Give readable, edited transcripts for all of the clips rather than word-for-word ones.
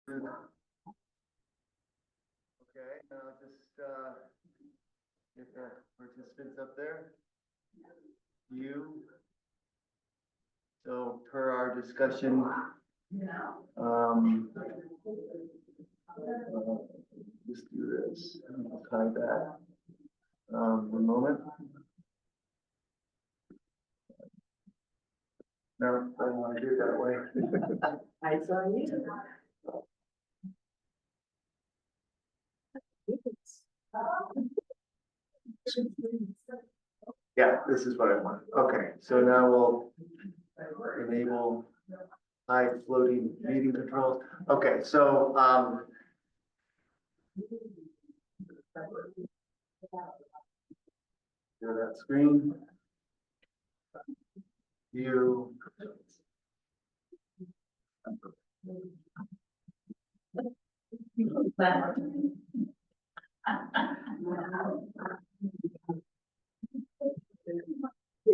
Okay, now just get the participants up there. You. So per our discussion, let's do this. I'll tie that. One moment. No, I don't want to do it that way. I saw you. Yeah, this is what I want. Okay, so now we'll enable high floating meeting controls. Okay, so, share that screen. You.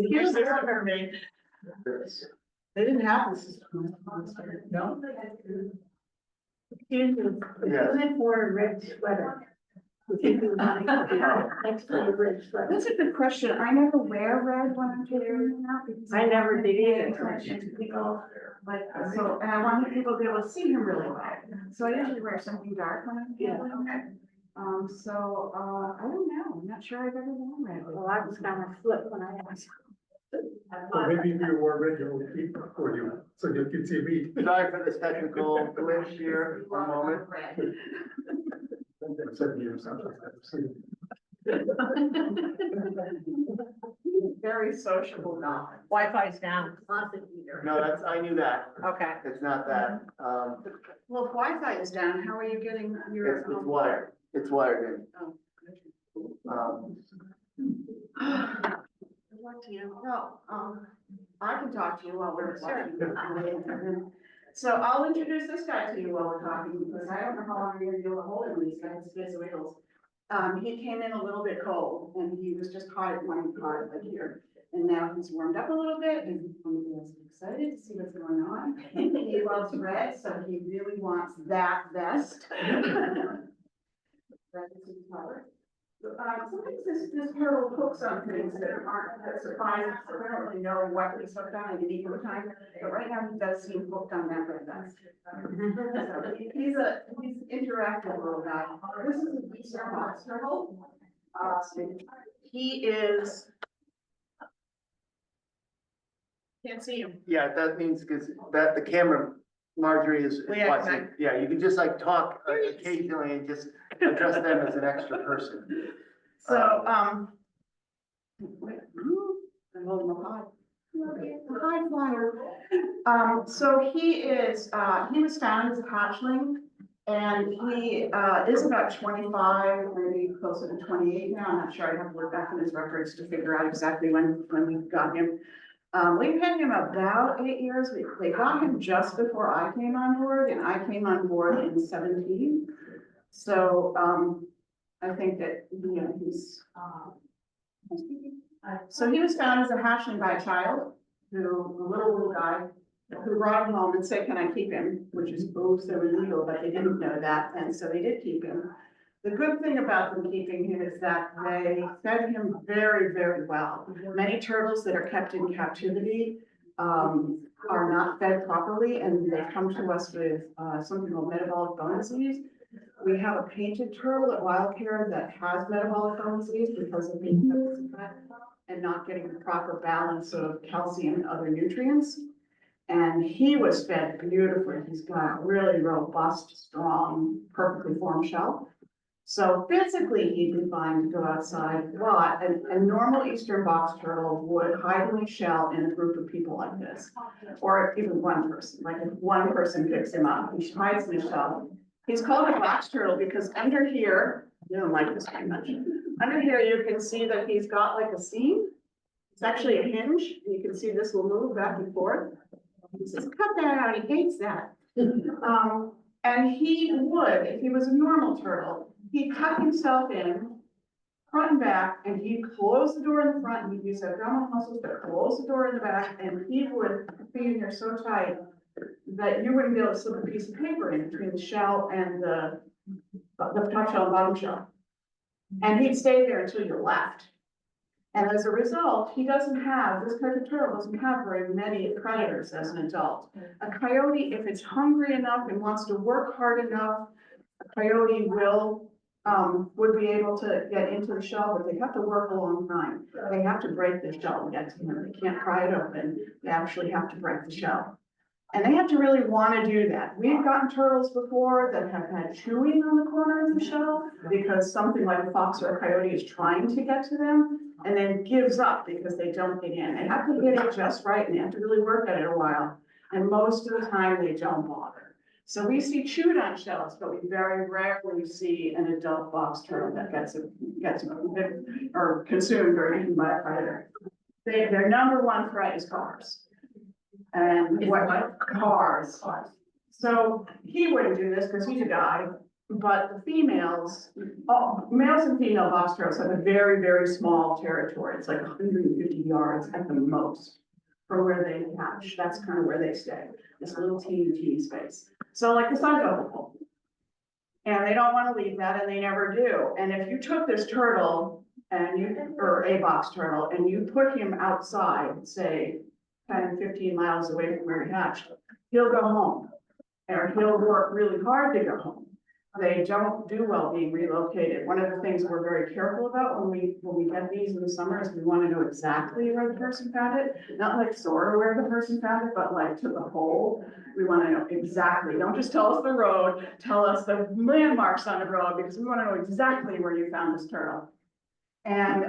Here's this everybody. This. They didn't have this. No. Excuse me. Yes. Went for a red sweater. Next to the red sweater. That's a good question. I never wear red when I'm taking them out because I never did either. pay attention to people, like, so, and I want people to be able to see him really well. So I usually wear something dark when I'm feeling it. I don't know. I'm not sure I've ever worn red. Well, I was kind of flip when I asked. Or maybe if you wore red, you will keep for you, so you can see me. Sorry for this technical glitch here. One moment. Very sociable dog. Wi-Fi's down. No, that's, I knew that. Okay. It's not that. Well, if Wi-Fi is down, how are you getting your? It's wired. It's wired in. Good luck to you. Well, I can talk to you while we're talking. So I'll introduce this guy to you while we're talking, because I don't know how long you're gonna be able to hold him, these guys, space wheels. He came in a little bit cold, and he was just caught at one part like here. And now he's warmed up a little bit, and he's excited to see what's going on. He loves red, so he really wants that vest. Red is his color. Sometimes this turtle hooks on things that aren't that surprising, so I don't really know what he's hooked on at any given time, but right now he does seem hooked on that red vest. So he's interactive little guy. This is a Eastern box turtle. He is. Can't see him. Yeah, that means, because that, the camera, Marjorie is Yeah, watching. Yeah, you can just like talk occasionally and just address them as an extra person. So, I'm holding a high. High flyer. So he was found as a hatchling, and he, is about 25, maybe closer to 28 now. I'm not sure. I have to look back in his records to figure out exactly when we got him. We've had him about 8 years. They got him just before I came on board, and I came on board in 17. So, I think that, you know, so he was found as a hatchling by a child a little guy, who brought him home and said, can I keep him? Which is so illegal, but they didn't know that, and so they did keep him. The good thing about them keeping him is that they fed him very, very well. Many turtles that are kept in captivity are not fed properly, and they come to us with something called metabolic bone disease. We have a painted turtle at WildCare that has metabolic bone disease because of being fed and not getting the proper balance of calcium and other nutrients. And he was fed beautifully. He's got a really robust, strong, perfectly formed shell. So physically, he'd be fine to go outside, but a normal Eastern box turtle would hide in his shell in a group of people like this, or even one person. Like if one person picks him up, he hides in his shell. He's called a box turtle because under here, you don't like this very much. Under here, you can see that he's got like a seam. It's actually a hinge. You can see this will move back and forth. He says, cut that out. He hates that. And he would, if he was a normal turtle, he'd tuck himself in, front and back, and he'd close the door in the front, and he'd use abdominal muscles to close the door in the back, and he would be in there so tight that you wouldn't be able to slip a piece of paper in between the shell and the top shell and bottom shell. And he'd stay there until you left. And as a result, this type of turtle doesn't have very many predators as an adult. A coyote, if it's hungry enough and wants to work hard enough, a coyote would be able to get into the shell, but they have to work a long time. They have to break the shell to get to them. They can't pry it open. They actually have to break the shell. And they have to really want to do that. We've gotten turtles before that have had chewing on the corner of the shell because something like a fox or a coyote is trying to get to them and then gives up because they don't get in. They have to get it just right and they have to really work at it a while. And most of the time they don't bother. So we see chewed on shells, but we very rarely see an adult box turtle that gets or consumed or eaten by a predator. Their number one threat is cars. And what cars. So he wouldn't do this because he's a guy, but the females, males and female box turtles have a very, very small territory. It's like 150 yards at the most from where they hatch. That's kind of where they stay, this little teeny space. So like the size of a pool. And they don't want to leave that and they never do. And if you took this turtle or a box turtle and you put him outside, say 10, 15 miles away from where he hatched, he'll go home. Or he'll work really hard to go home. They don't do well being relocated. One of the things we're very careful about when we get these in the summer is we want to know exactly where the person found it. Not like sort of where the person found it, but like to the hole. We want to know exactly. Don't just tell us the road, tell us the landmarks on the road because we want to know exactly where you found this turtle. And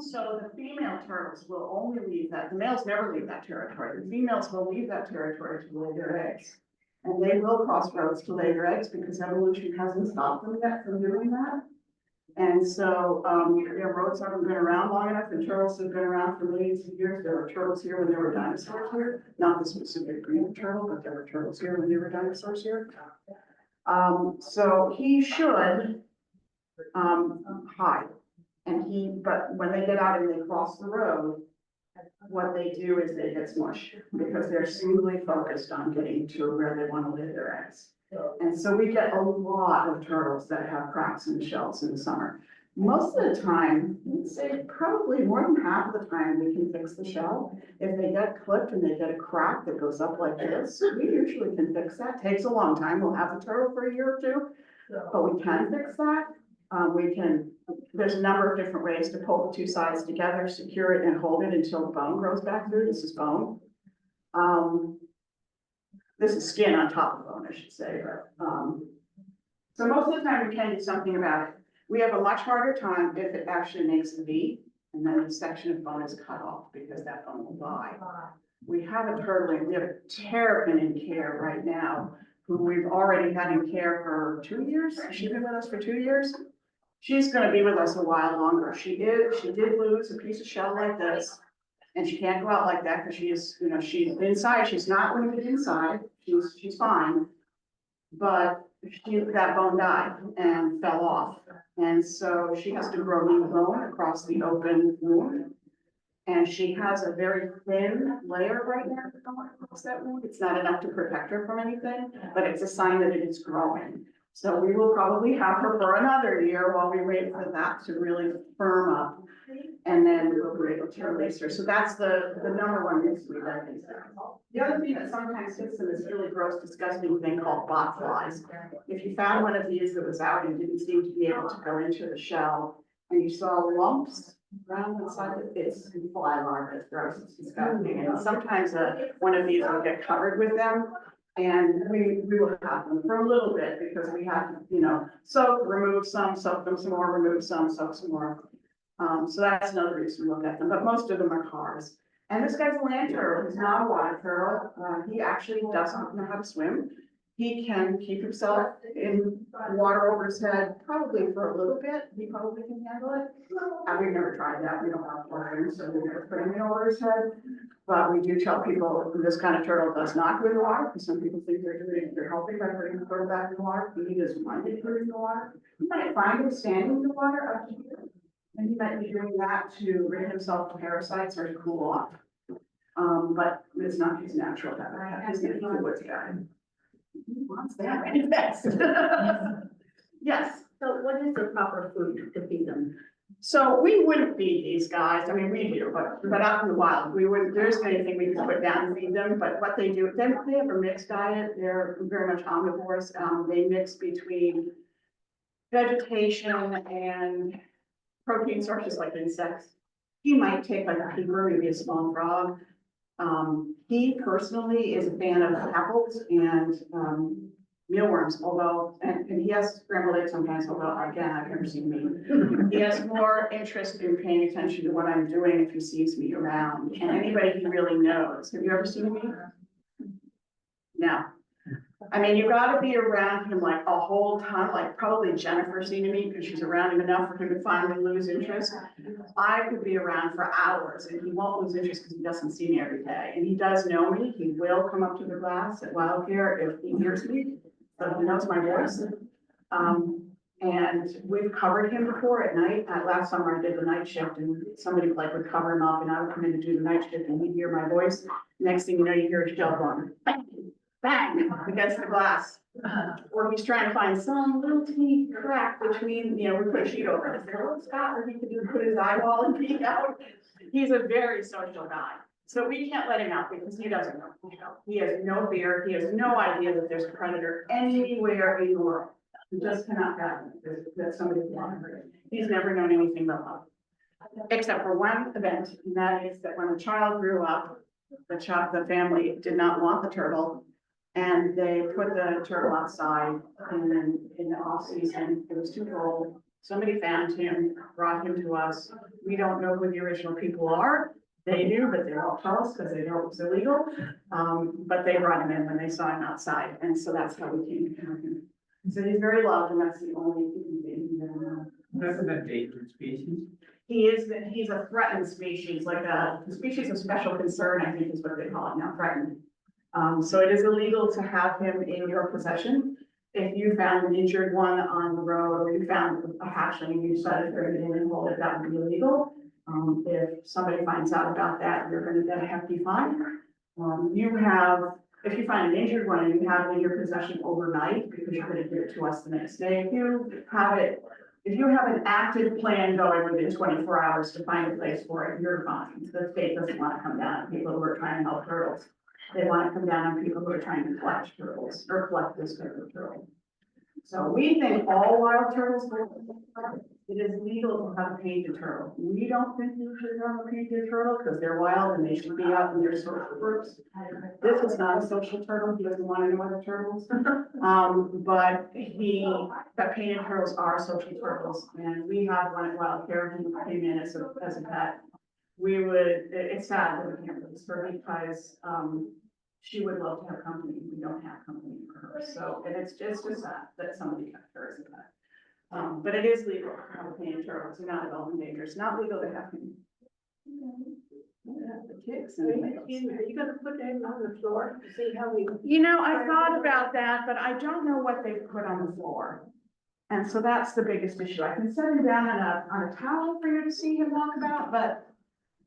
so the female turtles will only leave that. The males never leave that territory. The females will leave that territory to lay their eggs. And they will cross roads to lay their eggs because evolution hasn't stopped them yet from doing that. And so, roads haven't been around long enough and turtles have been around for millions of years. There were turtles here when there were dinosaurs here. Not the specific breed of turtle, but there were turtles here when there were dinosaurs here. So he should hide. But when they get out and they cross the road, what they do is they get smushed because they're singly focused on getting to where they want to lay their eggs. And so we get a lot of turtles that have cracks in the shells in the summer. Most of the time, I'd say probably more than half of the time we can fix the shell. If they get clipped and they get a crack that goes up like this, we usually can fix that. Takes a long time. We'll have the turtle for a year or two, but we can fix that. There's a number of different ways to pull the two sides together, secure it and hold it until the bone grows back through. This is bone. This is skin on top of the bone, I should say. So most of the time we can do something about it. We have a much harder time if it actually makes a V and then the section of bone is cut off because that bone will die. We have a turtle, we have a terrapin in care right now who we've already had in care for 2 years. She's been with us for 2 years. She's gonna be with us a while longer. She did lose a piece of shell like this. And she can't go out like that because she's inside. She's not limited inside. She's fine. But that bone died and fell off. And so she has to grow new bone across the open wound. And she has a very thin layer right now across that wound. It's not enough to protect her from anything, but it's a sign that it is growing. So we will probably have her for another year while we wait for that to really firm up. And then we will be able to release her. So that's the number one reason we let these down. The other thing that sometimes hits them is really gross, disgusting thing called bot flies. If you found one of these that was out and didn't seem to be able to go into the shell, and you saw lumps around the side of it, it's fly larvae. It's gross, it's disgusting. And sometimes one of these will get covered with them. And we will have them for a little bit because we have to, soak, remove some, soak them some more, remove some, soak some more. So that's another reason we look at them, but most of them are cars. And this guy's a land turtle. He's not a water turtle. He actually doesn't know how to swim. He can keep himself in water over his head probably for a little bit. He probably can handle it. We've never tried that. We don't have water, so we never put him in over his head. But we do tell people this kind of turtle does not go in the water because some people think they're helping by putting the turtle back in the water. He doesn't mind it put in the water. You might find him standing in the water up to here. And he might be doing that to rid himself of parasites or to cool off. But it's not his natural habitat, he's a woods guy. He wants that very fast. Yes. So what is the proper food to feed them? So we wouldn't feed these guys, I mean, we do, but out in the wild, we wouldn't, there isn't anything we can put down and feed them, but what they do, they have a mixed diet, they're very much omnivores, they mix between vegetation and protein sources like insects. He might take like a beaver, maybe a small frog. He personally is a fan of apples and, mealworms, although, and he has scrambled eggs sometimes, although again, I've never seen me. He has more interest in paying attention to what I'm doing if he sees me around, and anybody he really knows. Have you ever seen me? No. I mean, you gotta be around him like a whole ton, like probably Jennifer seen me because she's around him enough for him to finally lose interest. I could be around for hours and he won't lose interest because he doesn't see me every day. And he does know me. He will come up to the glass at Wild Care if he hears me. So he knows my voice. And we've covered him before at night. Last summer I did the night shift and somebody like would cover him up and I would come in to do the night shift and he'd hear my voice. Next thing you know, you hear a shell going bang, bang against the glass. Or he's trying to find some little teeny crack between, we put a sheet over it. There was Scott where he could just put his eyeball and peek out. He's a very social guy. So we can't let him out because he doesn't know. He has no fear. He has no idea that there's a predator anywhere in the world. He just cannot fathom that somebody's lying. He's never known anything but love. Except for one event, and that is that when the child grew up, the family did not want the turtle. And they put the turtle outside and then in the off season, it was too cold. Somebody found him, brought him to us. We don't know who the original people are. They do, but they won't tell us because they know it was illegal. But they brought him in when they saw him outside. And so that's how we came to him. So he's very loved and that's the only thing we know. That's an endangered species. He's a threatened species, like a species of special concern, I think is what they call it now, threatened. So it is illegal to have him in your possession. If you found an injured one on the road or you found a hatchling and you decided to bring it in and hold it, that would be illegal. If somebody finds out about that, you're gonna get a hefty fine. If you find an injured one and you have it in your possession overnight, because you're gonna give it to us the next day, if you have an active plan going within 24 hours to find a place for it, you're fine. The state doesn't want to come down on people who are trying to help turtles. They want to come down on people who are trying to collect turtles or collect this type of turtle. So we think all wild turtles, it is legal to have a painted turtle. We don't think you should have a painted turtle because they're wild and they should be out in their social groups. This is not a social turtle. He doesn't want to know other turtles. But painted turtles are social turtles. And we have one at Wild Care who came in as a pet. It's sad that we can't release her because, she would love to have company. We don't have company for her. So, and it's just sad that somebody kept her as a pet. But it is legal to have a painted turtle. It's not at all endangered. It's not legal to have him. The ticks and Are you gonna put him on the floor to see how we? I thought about that, but I don't know what they've put on the floor. And so that's the biggest issue. I can set him down on a towel for you to see him walk about, but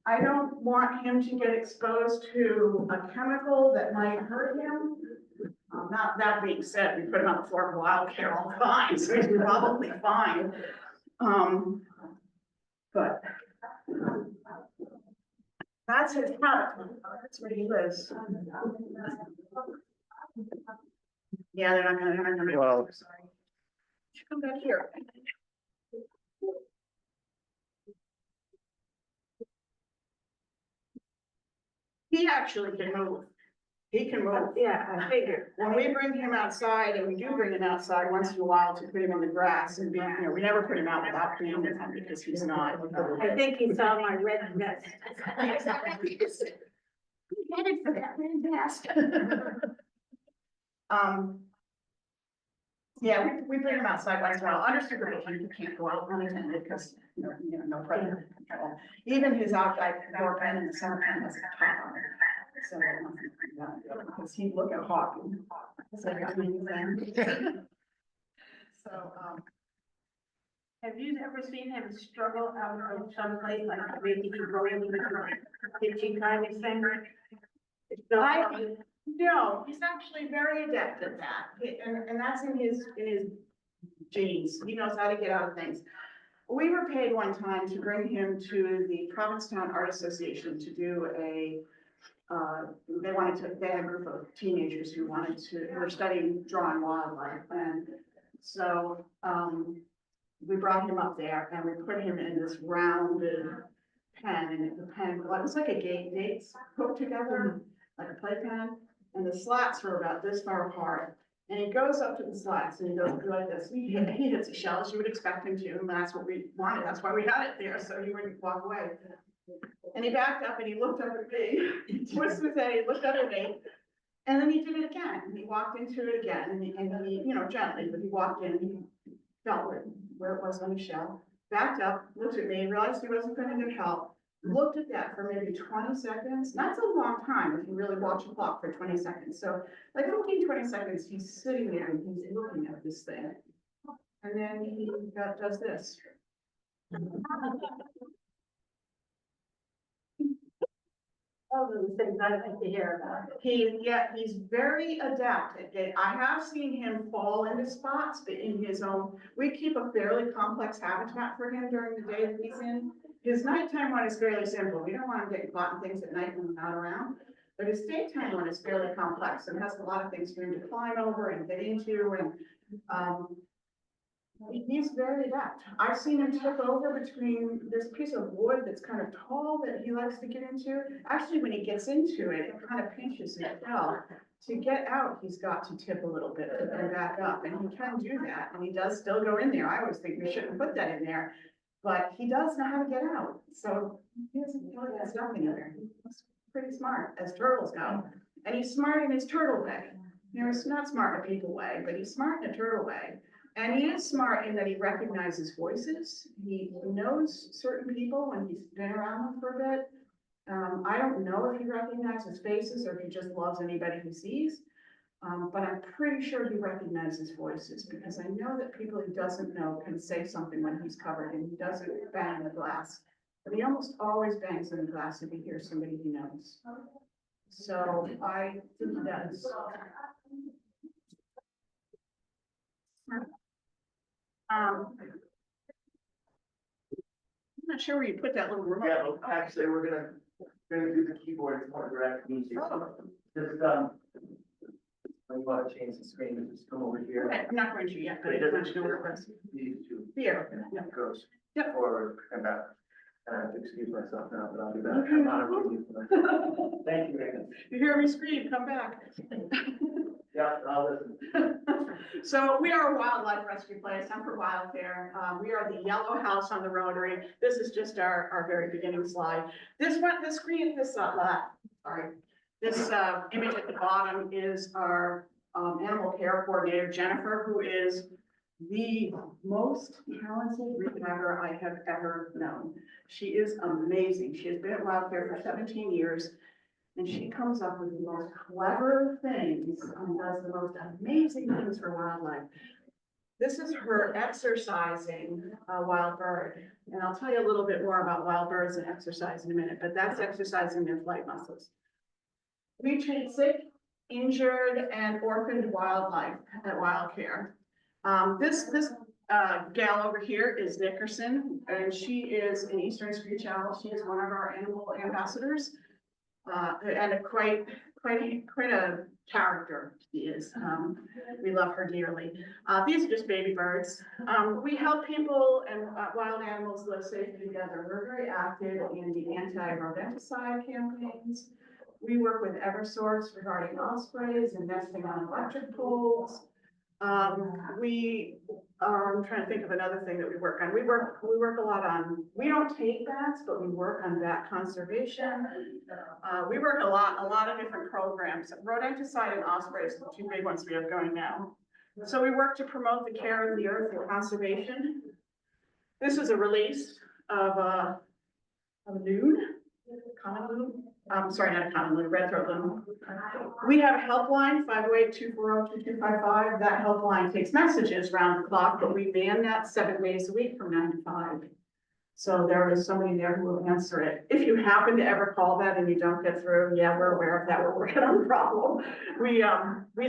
I don't want him to get exposed to a chemical that might hurt him. Not that being said, we put him on the floor for Wild Care all the time, so he's probably fine. But that's his house. That's where he lives. Yeah, they're not gonna. Well- Sorry. Come back here. He actually can move. He can move. Yeah, I figured. When we bring him outside, and we do bring him outside once in a while to put him in the grass and we never put him out without being with him because he's not. I think he saw my red vest. He headed for that red vest. Yeah, we bring him outside once in a while, under supervision. He can't go out unattended because, no predator control. Even his outdoor pen in the summertime has a top on it. So, because he'd look at Hawking. So, Have you ever seen him struggle out of someplace, like maybe he go into the kitchen kind of thing? It's not I- probably- No, he's actually very adept at that, and that's in his genes, he knows how to get out of things. We were paid one time to bring him to the Provincetown Art Association to do they had a group of teenagers who were studying drawing wildlife, and so, we brought him up there and we put him in this rounded pen, and the pen, well, it was like a dates put together, like a playpen, and the slats were about this far apart. And he goes up to the slats and he goes through like this, he hits a shell as you would expect him to, and that's what we wanted, that's why we had it there, so he wouldn't walk away. And he backed up and he looked up at me, twisted his head, he looked up at me, and then he did it again, and he walked into it again, and he, gently, but he walked in, he felt where it was on the shell, backed up, looked at me, realized he wasn't gonna get help, looked at that for maybe 20 seconds, that's a long time if you really watch a clock for 20 seconds, so like 15, 20 seconds, he's sitting there and he's looking at this thing. And then he does this. All of the things I like to hear about. He's very adept at it. I have seen him fall into spots, but in his own, we keep a fairly complex habitat for him during the day that he's in. His nighttime one is fairly simple. We don't want him getting caught in things at night when we're not around. But his daytime one is fairly complex and has a lot of things for him to climb over and get into, and he's very adept. I've seen him tip over between this piece of wood that's kind of tall that he likes to get into. Actually, when he gets into it, it kind of pinches his shell. To get out, he's got to tip a little bit and then back up, and he can do that, and he does still go in there. I always think we shouldn't put that in there, but he does know how to get out, so he doesn't feel like there's nothing in there. He's pretty smart, as turtles go, and he's smart in his turtle way. He's not smart in a people way, but he's smart in a turtle way. And he is smart in that he recognizes voices. He knows certain people when he's been around them for a bit. I don't know if he recognizes faces or if he just loves anybody he sees. But I'm pretty sure he recognizes voices because I know that people he doesn't know can say something when he's covered and he doesn't bang the glass. But he almost always bangs in the glass if he hears somebody he knows. So I think he does. I'm not sure where you put that little remote. Yeah, well, actually, we're gonna do the keyboard, it's more direct, easy. Oh. Just, when you wanna change the screen, just come over here. Okay, I'm not going to yet, but It I doesn't want to know where it was. These two. Here. It goes Yep. forward and back. I have to excuse myself now, but I'll be back. Okay. I'm not excusing myself. Thank you, Megan. You hear me scream, come back. Yeah, I'll listen. So we are a wildlife rescue place, Comfort Wildcare. We are the yellow house on the Rotary. This is just our very beginning slide. This image at the bottom is our animal care coordinator, Jennifer, who is the most talented recaver I have ever known. She is amazing. She has been at Wildcare for 17 years. And she comes up with the most clever things and does the most amazing things for wildlife. This is her exercising a wild bird. And I'll tell you a little bit more about wild birds and exercise in a minute, but that's exercising their flight muscles. We treat sick, injured, and orphaned wildlife at Wildcare. This gal over here is Nickerson, and she is an Eastern Screech Owl. She is one of our animal ambassadors. And quite a character she is. We love her dearly. These are just baby birds. We help people and wild animals live safely together. We're very active in the anti-rodenticide campaigns. We work with Eversource regarding ospreys and nesting on electric poles. I'm trying to think of another thing that we work on. We work a lot on, we don't take bats, but we work on bat conservation. We work a lot of different programs. Rodenticide and ospreys are the two big ones we have going now. So we work to promote the care of the earth and conservation. This is a release of a loon, common loon. Sorry, not common loon, red throat loon. We have a helpline, 508-240-2255. That helpline takes messages round the clock, but we man that 7 days a week from 9 to 5. So there is somebody there who will answer it. If you happen to ever call that and you don't get through, yeah, we're aware of that. We're working on the problem. We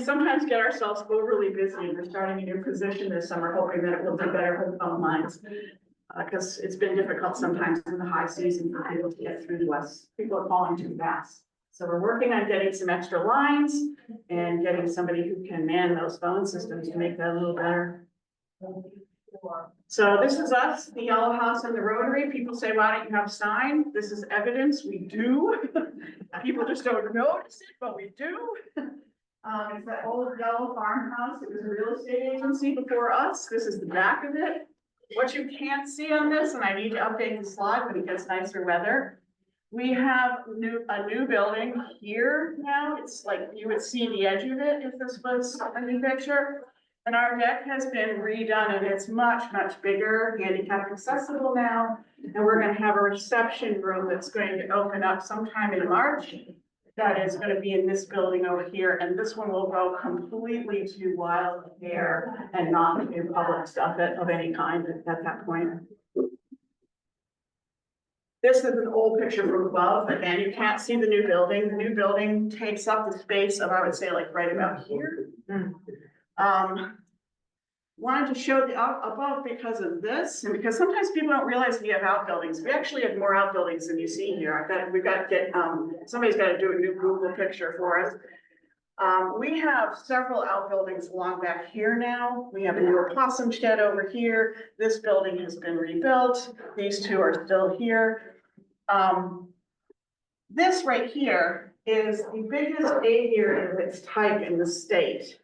sometimes get ourselves overly busy and we're starting a new position this summer, hoping that it will do better for the phone lines. Because it's been difficult sometimes in the high season for people to get through to us. People are calling too fast. So we're working on getting some extra lines and getting somebody who can man those phone systems to make that a little better. So this is us, the Yellow House and the Rotary. People say, why don't you have a sign? This is evidence, we do. People just don't notice it, but we do. It's that old yellow farmhouse. It was a real estate agency before us. This is the back of it. What you can't see on this, and I need to update the slide when it gets nicer weather. We have a new building here now. It's like you would see the edge of it if this was a new picture. And our deck has been redone and it's much, much bigger, handicap accessible now. And we're gonna have a reception room that's going to open up sometime in March. That is gonna be in this building over here, and this one will go completely to wild hair and not to public stuff of any kind at that point. This is an old picture from above. Again, you can't see the new building. The new building takes up the space of, I would say, like right about here. Wanted to show the above because of this, and because sometimes people don't realize we have outbuildings. We actually have more outbuildings than you see here. We've got to get, somebody's got to do a new Google picture for us. We have several outbuildings along back here now. We have a new opossum shed over here. This building has been rebuilt. These two are still here. This right here is the biggest aviary of its type in the state.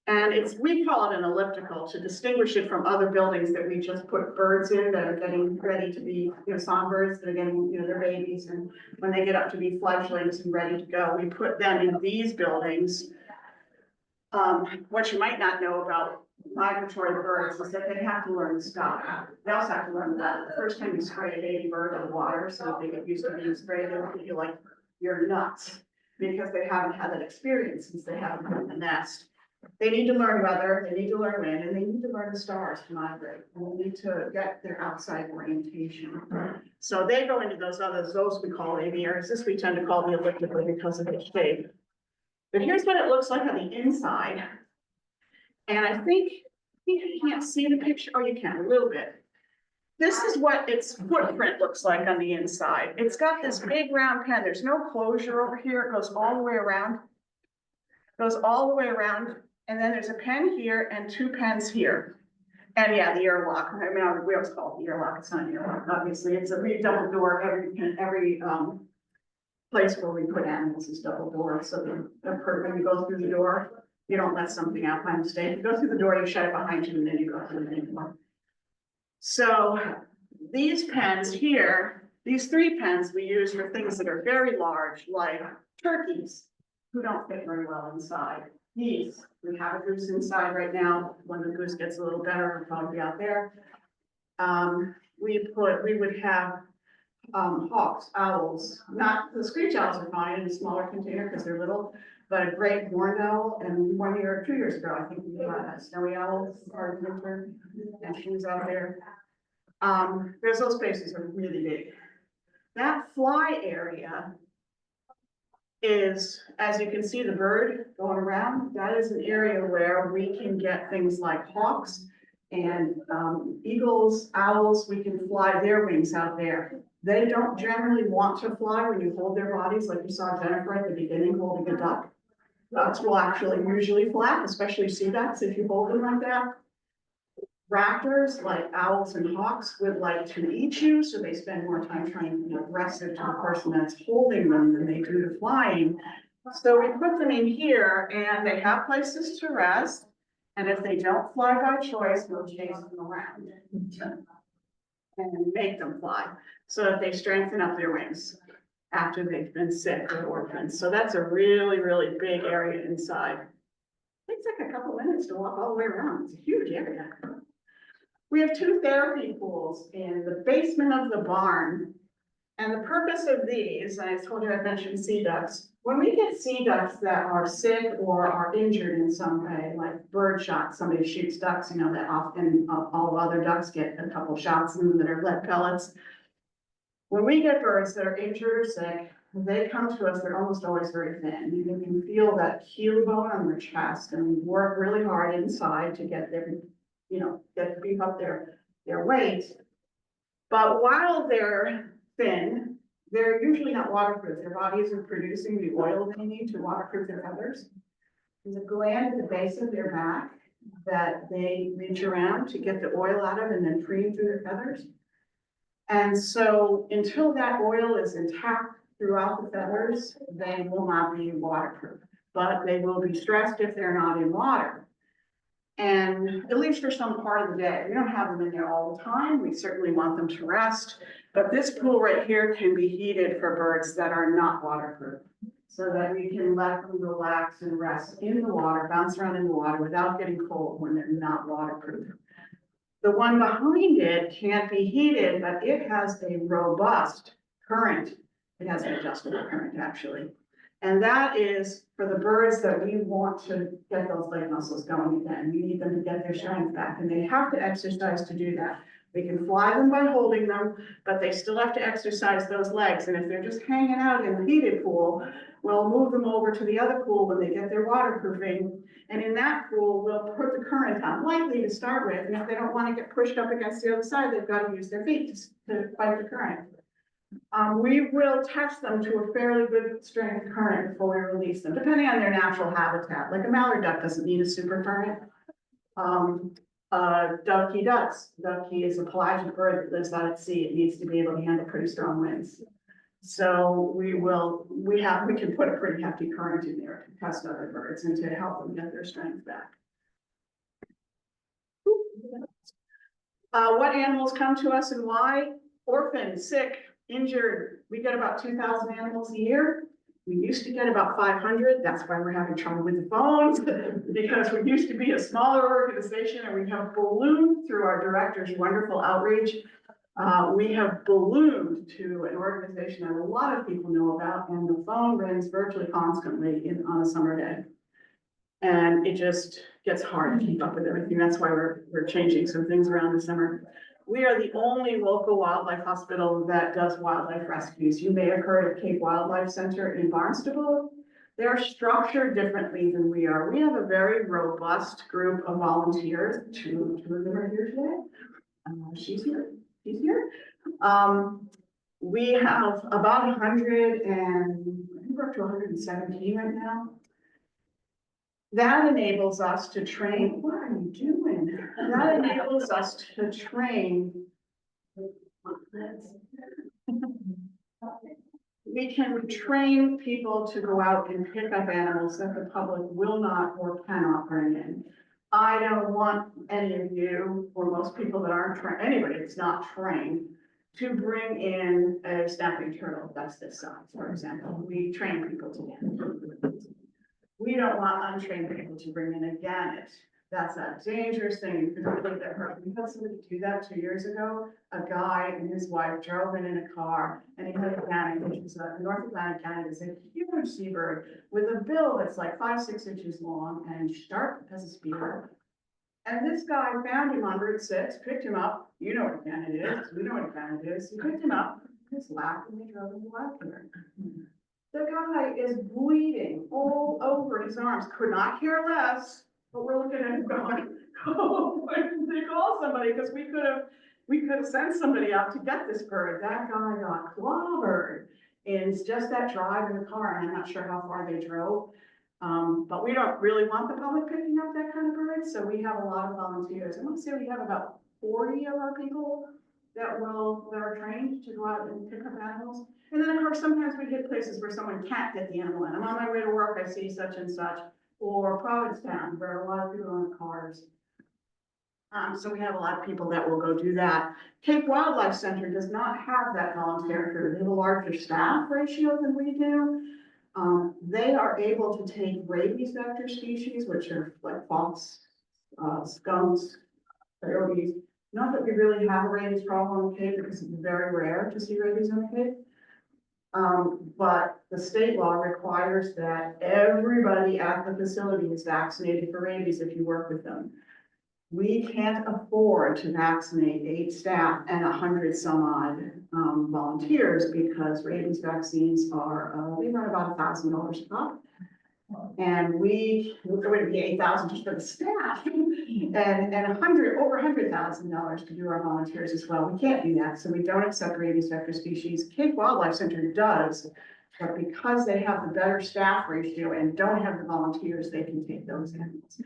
And we call it an elliptical to distinguish it from other buildings that we just put birds in that are getting ready to be, songbirds that are getting, their babies. And when they get up to be fledglings and ready to go, we put them in these buildings. What you might not know about migratory birds is that they have to learn to stop. They also have to learn that the first time you spray a baby bird in the water, so they get used to being sprayed, they look at you like you're nuts because they haven't had that experience since they haven't been in the nest. They need to learn weather, they need to learn wind, and they need to learn the stars to migrate. And they need to get their outside orientation. So they go into those we call aviaries. This we tend to call the elliptical because of its shape. But here's what it looks like on the inside. And I think you can't see the picture. Oh, you can a little bit. This is what its footprint looks like on the inside. It's got this big round pen. There's no closure over here. It goes all the way around. Goes all the way around. And then there's a pen here and 2 pens here. And yeah, the airlock. I mean, we always call it the airlock. It's not an airlock, obviously. It's a double door. Every place where we put animals is double door. So when you go through the door, you don't let something out by mistake. You go through the door, you shut it behind you, and then you go through the main door. So these pens here, these 3 pens we use for things that are very large, like turkeys, who don't fit very well inside. These, we have a goose inside right now. When the goose gets a little better, it'll probably be out there. We would have hawks, owls, not the screech owls are fine in a smaller container because they're little, but a great horned owl. And 1 year or 2 years ago, I think we had a snowy owl part of winter, and she was out there. Those spaces are really big. That fly area is, as you can see the bird going around, that is an area where we can get things like hawks and eagles, owls. We can fly their wings out there. They don't generally want to fly when you hold their bodies, like you saw Jennifer at the beginning holding a duck. Ducks will actually usually flap, especially sea ducks, if you hold them like that. Raptors, like owls and hawks, would like to eat you, so they spend more time trying to be aggressive to the person that's holding them than they do to flying. So we put them in here, and they have places to rest. And if they don't fly by choice, we'll chase them around and make them fly, so that they strengthen up their wings after they've been sick or orphaned. So that's a really, really big area inside. It takes like a couple minutes to walk all the way around. It's a huge area. We have 2 therapy pools in the basement of the barn. And the purpose of these, I told you I mentioned sea ducks. When we get sea ducks that are sick or are injured in some way, like bird shot, somebody shoots ducks, you know, that often all other ducks get a couple shots in them that are lead pellets. When we get birds that are injured or sick, they come to us, they're almost always very thin. You can feel that heel bone on their chest, and we work really hard inside to get their, you know, get beef up their weight. But while they're thin, they're usually not waterproof. Their body isn't producing the oil they need to waterproof their feathers. There's a gland at the base of their back that they reach around to get the oil out of and then free through their feathers. And so until that oil is intact throughout the feathers, they will not be waterproof, but they will be stressed if they're not in water. And at least for some part of the day, we don't have them in there all the time. We certainly want them to rest, but this pool right here can be heated for birds that are not waterproof, so that we can let them relax and rest in the water, bounce around in the water without getting cold when they're not waterproof. The one behind it can't be heated, but it has a robust current. It has an adjustable current, actually. And that is for the birds that we want to get those leg muscles going again. We need them to get their strength back, and they have to exercise to do that. We can fly them by holding them, but they still have to exercise those legs. And if they're just hanging out in the heated pool, we'll move them over to the other pool when they get their waterproofing. And in that pool, we'll put the current on lightly to start with. And if they don't want to get pushed up against the other side, they've got to use their feet to fight the current. We will test them to a fairly good strength current before we release them, depending on their natural habitat. Like a mallard duck doesn't need a super current. Ducky does. Ducky is a pelagic bird that lives out at sea. It needs to be able to handle pretty strong winds. So we can put a pretty hefty current in there to test other birds and to help them get their strength back. What animals come to us and why? Orphaned, sick, injured. We get about 2,000 animals a year. We used to get about 500. That's why we're having trouble with the phones, because we used to be a smaller organization, and we have ballooned through our director's wonderful outreach. We have ballooned to an organization that a lot of people know about, and the phone rings virtually constantly on a summer day. And it just gets hard to keep up with everything. That's why we're changing some things around this summer. We are the only local wildlife hospital that does wildlife rescues. You may have heard of Cape Wildlife Center in Barnstable. They're structured differently than we are. We have a very robust group of volunteers. Two of them are here today. She's here. He's here. We have about 100 and I think we're up to 117 right now. That enables us to train. What are you doing? That enables us to train. We can train people to go out and pick up animals that the public will not or cannot bring in. I don't want any of you, or most people that aren't trained, anybody that's not trained, to bring in a snapping turtle that's this size, for example. We train people to do. We don't want untrained people to bring in a gannet. That's a dangerous thing. You could really get hurt. We had somebody do that 2 years ago. A guy and his wife drove in a car, and he had a gannet, which is a North Atlantic gannet, is a huge seabird with a bill that's like 5-6 inches long and sharp as a spear. And this guy found him on Route 6, picked him up. You know what a gannet is. We know what a gannet is. He picked him up, his lap, and they drove him to wildfire. The guy is bleeding all over his arms, could not care less, but we're looking at him going, oh, why didn't they call somebody? Because we could have sent somebody out to get this bird. That guy got clobbered. It's just that drive in the car, and I'm not sure how far they drove. But we don't really want the public picking up that kind of bird, so we have a lot of volunteers. I want to say we have about 40 of our people that are trained to go out and pick up animals. And then, of course, sometimes we hit places where someone can't get the animal in. I'm on my way to work, I see such and such, or Provincetown, where a lot of people are in cars. So we have a lot of people that will go do that. Cape Wildlife Center does not have that volunteer crew. They have a larger staff ratio than we do. They are able to take rabies vector species, which are like fox, skunks, coyotes. Not that we really have a rabies problem on the Cape, because it's very rare to see rabies on the Cape. But the state law requires that everybody at the facility is vaccinated for rabies if you work with them. We can't afford to vaccinate 8 staff and 100 some odd volunteers, because rabies vaccines are, they run about $1,000 a pop. And it would be 8,000 just for the staff, and over $100,000 to do our volunteers as well. We can't do that, so we don't accept rabies vector species. Cape Wildlife Center does, but because they have the better staff ratio and don't have the volunteers, they can take those animals.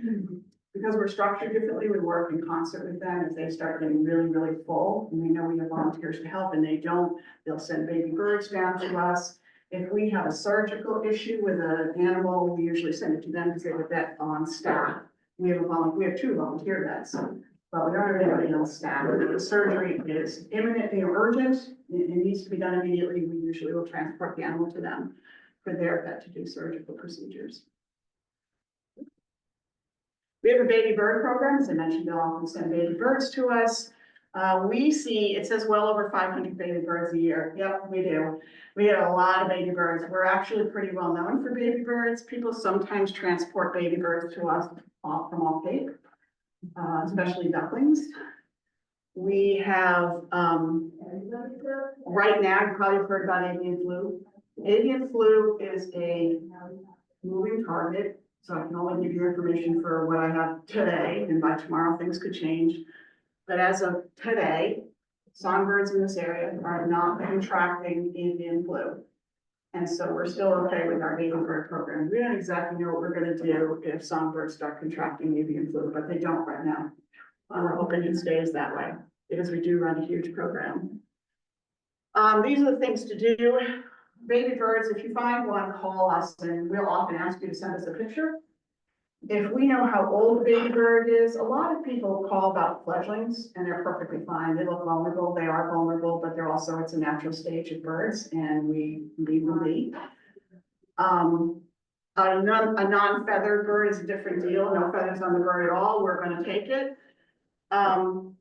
Because we're structured differently, we work in concert with them. If they start getting really, really full, and we know we have volunteers to help, and they don't, they'll send baby birds down to us. If we have a surgical issue with an animal, we usually send it to them because they have a vet on staff. We have 2 volunteer vets, but we don't have anybody on staff. If the surgery is imminently urgent, it needs to be done immediately, we usually will transport the animal to them for their vet to do surgical procedures. We have a baby bird program. As I mentioned, they'll often send baby birds to us. We see, it says well over 500 baby birds a year. Yep, we do. We get a lot of baby birds. We're actually pretty well known for baby birds. People sometimes transport baby birds to us from off Cape, especially ducklings. We have, right now, you probably have heard about avian flu. Avian flu is a moving target, so I can only give you information for what I have today, and by tomorrow things could change. But as of today, songbirds in this area are not contracting avian flu. And so we're still okay with our baby bird program. We don't exactly know what we're gonna do if songbirds start contracting avian flu, but they don't right now. And we're hoping it stays that way, because we do run a huge program. These are the things to do. Baby birds, if you find one, call us, and we'll often ask you to send us a picture. If we know how old the baby bird is, a lot of people call about fledglings, and they're perfectly fine. They look vulnerable, they are vulnerable, but they're also, it's a natural stage of birds, and we leave them be. A non-feathered bird is a different deal. No feathers on the bird at all, we're gonna take it.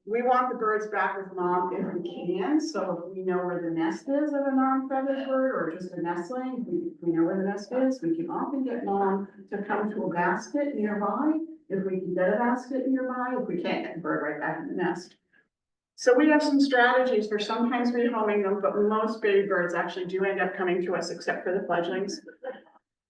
We want the birds back with mom if we can, so if we know where the nest is of a non-feathered bird or just a nestling, we know where the nest is, we can often get mom to come to a basket nearby. If we can get a basket nearby, if we can't get the bird right back in the nest. So we have some strategies for sometimes rehoming them, but most baby birds actually do end up coming to us except for the fledglings.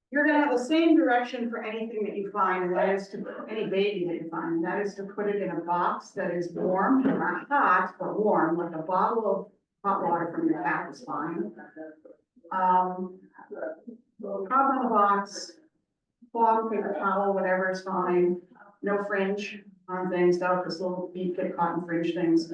You're gonna have the same direction for anything that you find, and that is to, any baby that you find, and that is to put it in a box that is warm, not hot, but warm, like a bottle of hot water from your tap is fine. Pop on the box, cloth, paper towel, whatever is fine, no fringe on things though, because little feet get caught in fringe things.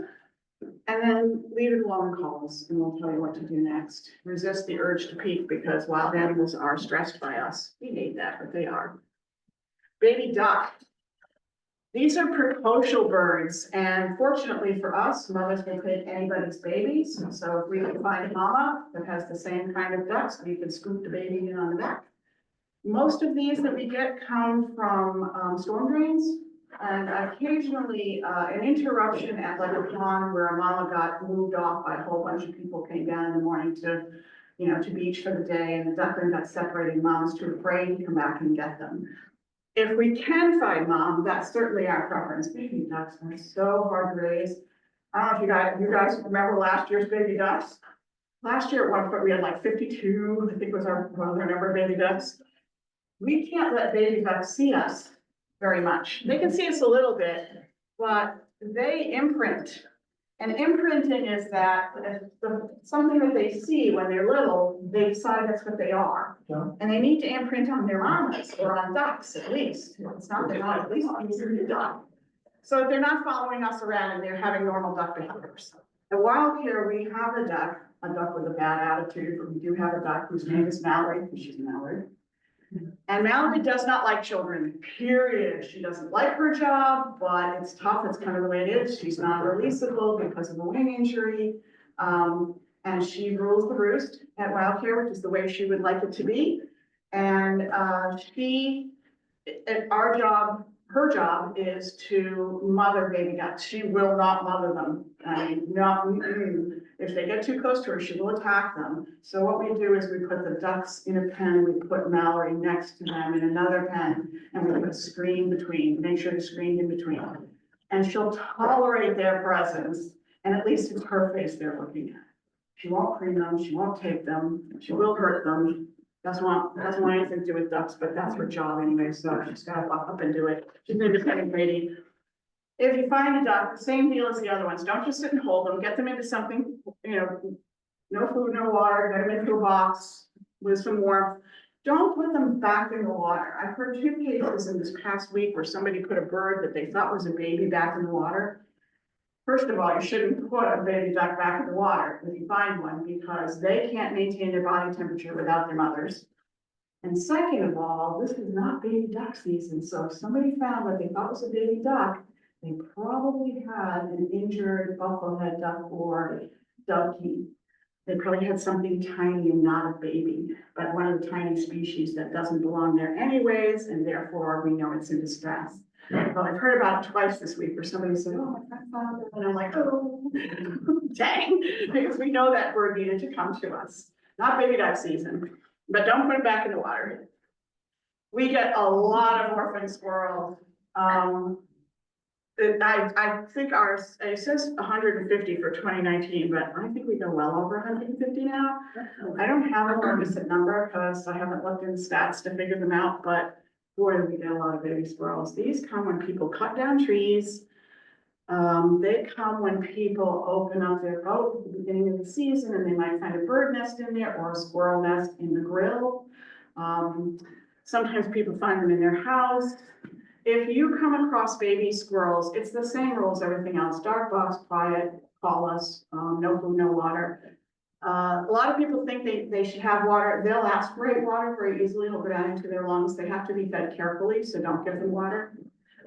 And then leave it alone and call us, and we'll tell you what to do next. Resist the urge to peek, because wild animals are stressed by us. We hate that, but they are. Baby duck. These are precocial birds, and fortunately for us, mothers will take anybody's babies. So if we can find a mama that has the same kind of ducks, we can scoop the baby in on the back. Most of these that we get come from storm drains. And occasionally, an interruption at like a pond where a mama got moved off by a whole bunch of people came down in the morning to, to beach for the day, and the duckling got separated. Mom's too afraid to come back and get them. If we can find mom, that's certainly our preference. Baby ducks are so hard to raise. I don't know if you guys remember last year's baby ducks. Last year at one point we had like 52, I think was our number of baby ducks. We can't let baby ducks see us very much. They can see us a little bit, but they imprint. And imprinting is that something that they see when they're little, they decide that's what they are. Yeah. And they need to imprint on their mamas or on ducks at least. It's not their mom, at least consider the duck. So if they're not following us around and they're having normal duck behaviors. At Wildcare, we have a duck with a bad attitude, but we do have a duck whose name is Mallory, she's Mallory. And Mallory does not like children, period. She doesn't like her job, but it's tough. It's kind of the way it is. She's not releasable because of a wing injury. And she rules the roost at Wildcare, which is the way she would like it to be. And our job, her job is to mother baby ducks. She will not mother them. I mean, not, if they get too close to her, she will attack them. So what we do is we put the ducks in a pen, we put Mallory next to them in another pen, and we put a screen between, make sure the screen in between. And she'll tolerate their presence, and at least it's her face they're looking at. She won't preen them, she won't take them, she will hurt them. Doesn't want anything to do with ducks, but that's her job anyway, so she's gotta buck up and do it. She's an independent lady. If you find a duck, the same deal as the other ones, don't just sit and hold them, get them into something, you know, no food, no water, get them into a box with some warmth. Don't put them back in the water. I've heard 2 cases in this past week where somebody put a bird that they thought was a baby back in the water. First of all, you shouldn't put a baby duck back in the water if you find one, because they can't maintain their body temperature without their mothers. And second of all, this is not baby duck season, so if somebody found what they thought was a baby duck, they probably had an injured bufflehead duck or dovekie. They probably had something tiny and not a baby, but one of the tiny species that doesn't belong there anyways, and therefore we know it's in distress. Well, I've heard about it twice this week where somebody said, oh, my friend found it, and I'm like, oh, dang, because we know that bird needed to come to us. Not baby duck season, but don't put it back in the water. We get a lot of orphan squirrels. I think ours, it says 150 for 2019, but I think we go well over 150 now. I don't have a requisite number because I haven't looked in stats to figure them out, but boy, we get a lot of baby squirrels. These come when people cut down trees. They come when people open up their boat at the beginning of the season and they might find a bird nest in there or a squirrel nest in the grill. Sometimes people find them in their house. If you come across baby squirrels, it's the same rules, everything else. Dark box, quiet, call us, no food, no water. A lot of people think they should have water. They'll aspirate water very easily. It'll go down into their lungs. They have to be fed carefully, so don't give them water.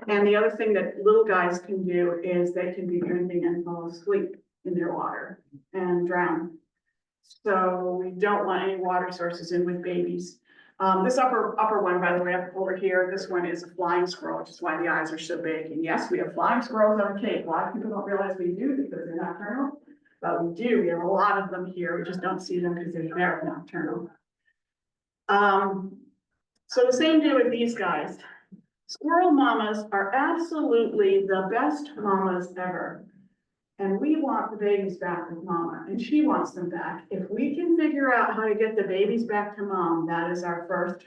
And the other thing that little guys can do is they can be drinking and fall asleep in their water and drown. So we don't want any water sources in with babies. This upper one, by the way, up over here, this one is a flying squirrel, which is why the eyes are so big. And yes, we have flying squirrels on the Cape. A lot of people don't realize we do because they're nocturnal, but we do. We have a lot of them here. We just don't see them because they're very nocturnal. So the same deal with these guys. Squirrel mamas are absolutely the best mamas ever. And we want the babies back with mama, and she wants them back. If we can figure out how to get the babies back to mom, that is our first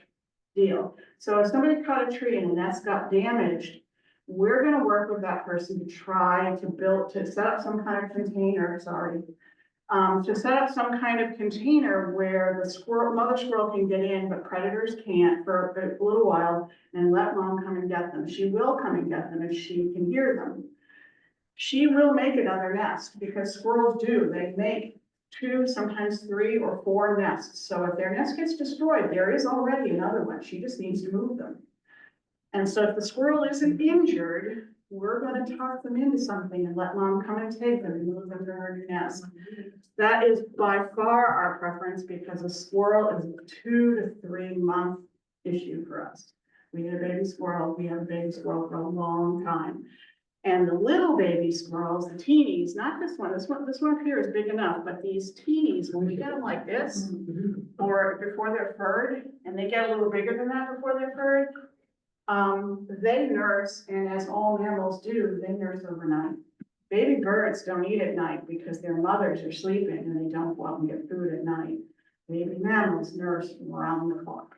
deal. So if somebody cut a tree and the nest got damaged, we're gonna work with that person to try to set up some kind of container, to set up some kind of container where the mother squirrel can get in, but predators can't for a little while, and let mom come and get them. She will come and get them if she can hear them. She will make another nest because squirrels do. They make 2, sometimes 3 or 4 nests. So if their nest gets destroyed, there is already another one. She just needs to move them. And so if the squirrel isn't injured, we're going to tuck them into something and let mom come and take them and move them to her new nest. That is by far our preference because a squirrel is a 2 to 3 month issue for us. We need a baby squirrel. We have a baby squirrel for a long time. And the little baby squirrels, the teenies, not this one up here is big enough, but these teenies, when we get them like this, or before they're furred, and they get a little bigger than that before they're furred, they nurse, and as all mammals do, they nurse overnight. Baby birds don't eat at night because their mothers are sleeping and they don't go out and get food at night. Baby mammals nurse around the clock.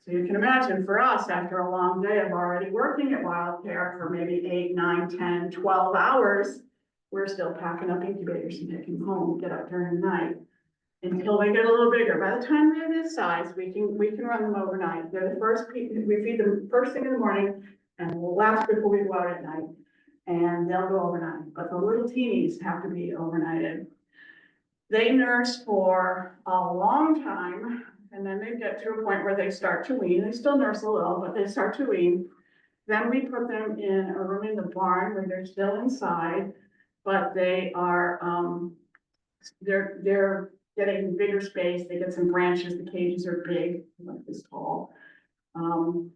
So you can imagine for us, after a long day of already working at Wildcare for maybe 8, 9, 10, 12 hours, we're still packing up incubators and taking them home, get up during the night until they get a little bigger. By the time they're this size, we can run them overnight. They're the first, we feed them first thing in the morning and we'll last before we go out at night, and they'll go overnight. But the little teenies have to be overnighted. They nurse for a long time. And then they get to a point where they start to wean. They still nurse a little, but they start to wean. Then we put them in a room in the barn where they're still inside, but they are, they're getting bigger space. They get some branches. The cages are big, like this tall. And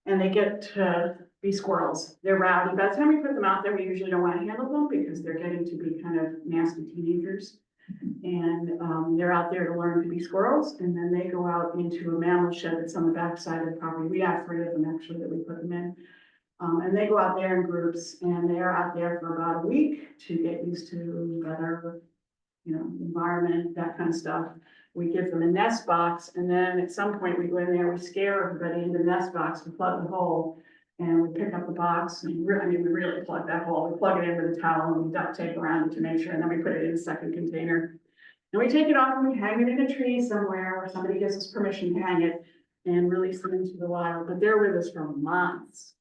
they get to be squirrels. They're rowdy. By the time we put them out there, we usually don't want to handle them because they're getting to be kind of nasty teenagers. And they're out there to learn to be squirrels, and then they go out into a mammal shed that's on the backside of the property. We have 3 of them actually that we put them in. And they go out there in groups, and they're out there for about a week to get used to better, environment, that kind of stuff. We give them a nest box, and then at some point we go in there, we scare everybody into the nest box, we plug the hole, and we pick up the box, and we really plug that hole. We plug it in with a towel and we duct tape around it to make sure, and then we put it in a second container. And we take it off and we hang it in a tree somewhere where somebody gives us permission to hang it and release them into the wild, but they're with us for months.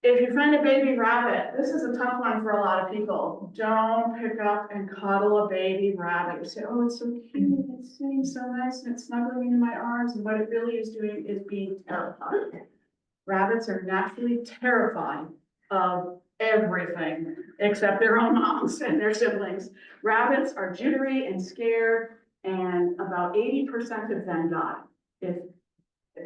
If you find a baby rabbit, this is a tough one for a lot of people. Don't pick up and cuddle a baby rabbit. You say, oh, it's so cute, it's sitting so nice and it's snuggling into my arms. And what it really is doing is being terrified. Rabbits are naturally terrified of everything except their own moms and their siblings. Rabbits are jittery and scared, and about 80% of them die if